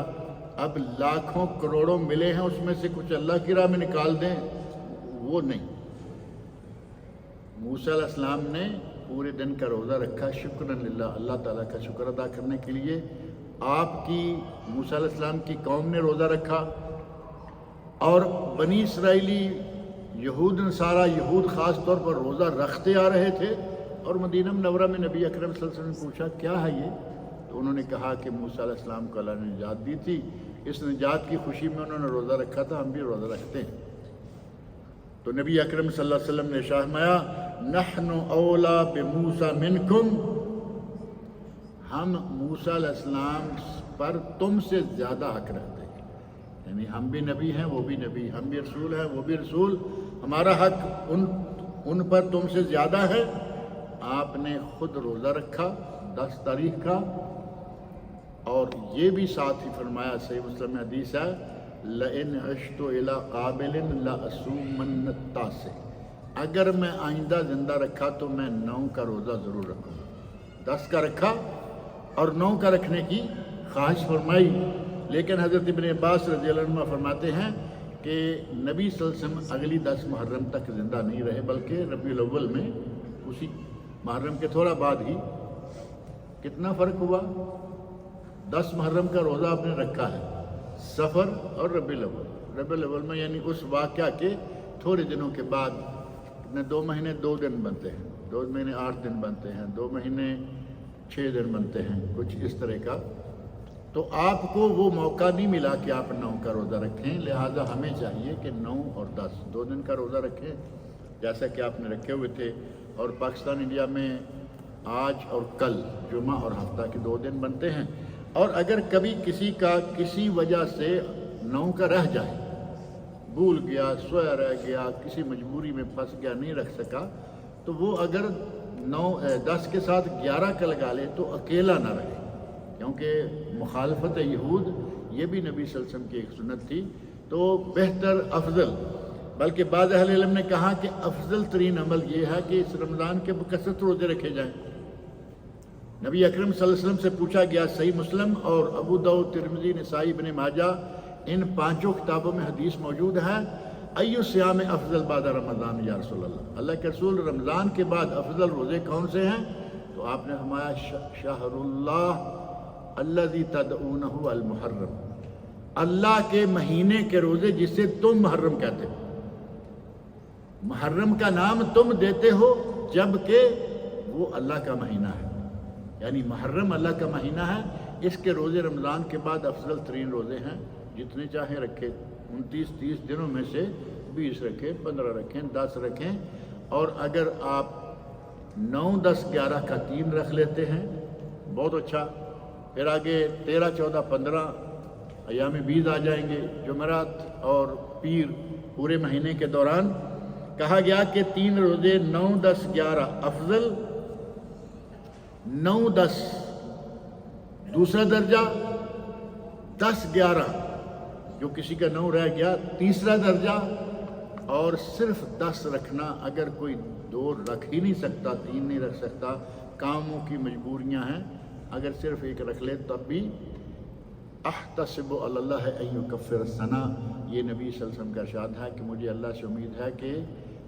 اب لاکھوں کروڑوں ملے ہیں، اس میں سے کچھ اللہ کی راہ میں نکال دیں، وہ نہیں۔ موسیٰ علیہ السلام نے پورے دن کا روزہ رکھا، شکرن للہ، اللہ تعالیٰ کا شکر ادا کرنے کے لیے۔ آپ کی موسیٰ علیہ السلام کی قوم نے روزہ رکھا، اور بنی اسرائیلی یہود نصارہ، یہود خاص طور پر روزہ رکھتے آ رہے تھے، اور مدینہ منورہ میں نبی اکرم صلی اللہ علیہ وسلم نے پوچھا کیا ہے یہ؟ تو انہوں نے کہا کہ موسیٰ علیہ السلام کو اللہ نے نجات دی تھی، اس نجات کی خوشی میں انہوں نے روزہ رکھا تھا، ہم بھی روزہ رکھتے ہیں۔ تو نبی اکرم صلی اللہ علیہ وسلم نے ارشاد فرمایا نحن اولا بموسیٰ منکم، ہم موسیٰ علیہ السلام پر تم سے زیادہ حق رکھتے ہیں، یعنی ہم بھی نبی ہیں وہ بھی نبی، ہم بھی رسول ہیں وہ بھی رسول، ہمارا حق ان پر تم سے زیادہ ہے۔ آپ نے خود روزہ رکھا 10 تاریخ کا، اور یہ بھی ساتھ ہی فرمایا، صحیح مسلم میں حدیث ہے، لئن عشت الی قابل لأصومن التاسع، اگر میں آئندہ زندہ رکھا تو میں 9 کا روزہ ضرور رکھوں گا۔ 10 کا رکھا اور 9 کا رکھنے کی خواہش فرمائی، لیکن حضرت ابن عباس رضی اللہ عنہ فرماتے ہیں کہ نبی صلی اللہ علیہ وسلم اگلی 10 محرم تک زندہ نہیں رہے، بلکہ ربیع الاول میں اسی محرم کے تھوڑا بعد ہی، کتنا فرق ہوا، 10 محرم کا روزہ آپ نے رکھا ہے، سفر اور ربیع الاول، ربیع الاول میں یعنی اس واقعہ کے تھوڑے دنوں کے بعد، 2 مہینے 2 دن بنتے ہیں، 2 مہینے 8 دن بنتے ہیں، 2 مہینے 6 دن بنتے ہیں، کچھ اس طرح کا۔ تو آپ کو وہ موقع نہیں ملا کہ آپ 9 کا روزہ رکھیں، لہٰذا ہمیں چاہیے کہ 9 اور 10 2 دن کا روزہ رکھیں، جیسا کہ آپ نے رکھے ہوئے تھے۔ اور پاکستان انڈیا میں آج اور کل جمعہ اور ہفتہ کے 2 دن بنتے ہیں، اور اگر کبھی کسی کا کسی وجہ سے 9 کا رہ جائے، بھول گیا، سویا رہ گیا، کسی مجبوری میں پھنس گیا، نہیں رکھ سکا، تو وہ اگر 10 کے ساتھ 11 کا لگا لے تو اکیلا نہ رہے، کیونکہ مخالفت یہود یہ بھی نبی صلی اللہ علیہ وسلم کی ایک سنت تھی۔ تو بہتر، افضل، بلکہ بعض اہل علم نے کہا کہ افضل ترین عمل یہ ہے کہ اس رمضان کے بکثرت روزے رکھے جائیں۔ نبی اکرم صلی اللہ علیہ وسلم سے پوچھا گیا، صحیح مسلم اور ابو داؤد، ترمذی، نسائی، ابن ماجہ، ان 5 کتابوں میں حدیث موجود ہے، ایو صیام افضل بعد رمضان یا رسول اللہ، اللہ کے رسول رمضان کے بعد افضل روزے کون سے ہیں؟ تو آپ نے فرمایا شہر اللہ الذی تدعونہ المحرم، اللہ کے مہینے کے روزے جسے تم محرم کہتے ہو، محرم کا نام تم دیتے ہو جبکہ وہ اللہ کا مہینہ ہے، یعنی محرم اللہ کا مہینہ ہے، اس کے روزے رمضان کے بعد افضل ترین روزے ہیں، جتنے چاہیں رکھے، 29-30 دنوں میں سے 20 رکھیں، 15 رکھیں، 10 رکھیں، اور اگر آپ 9، 10، 11 کا 3 رکھ لیتے ہیں بہت اچھا، پھر آگے 13، 14، 15 ایام بیض آ جائیں گے، جمعرات اور پیر پورے مہینے کے دوران۔ کہا گیا کہ 3 روزے 9، 10، 11 افضل، 9، 10 دوسرا درجہ، 10، 11 جو کسی کا 9 رہ گیا تیسرا درجہ، اور صرف 10 رکھنا، اگر کوئی 2 رکھ ہی نہیں سکتا، 3 نہیں رکھ سکتا، کاموں کی مجبوریاں ہیں، اگر صرف 1 رکھ لے تب بھی احتسب علی اللہ ان یکفر السنہ، یہ نبی صلی اللہ علیہ وسلم کا ارشاد ہے کہ مجھے اللہ سے امید ہے کہ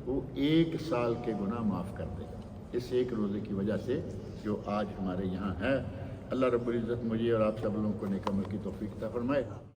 وہ 1 سال کے گناہ معاف کر دے گا، اس 1 روزے کی وجہ سے جو آج ہمارے یہاں ہے۔ اللہ رب العزت مجھے اور آپ سب لوگوں کو نیک عمل کی توفیق عطا فرمائے۔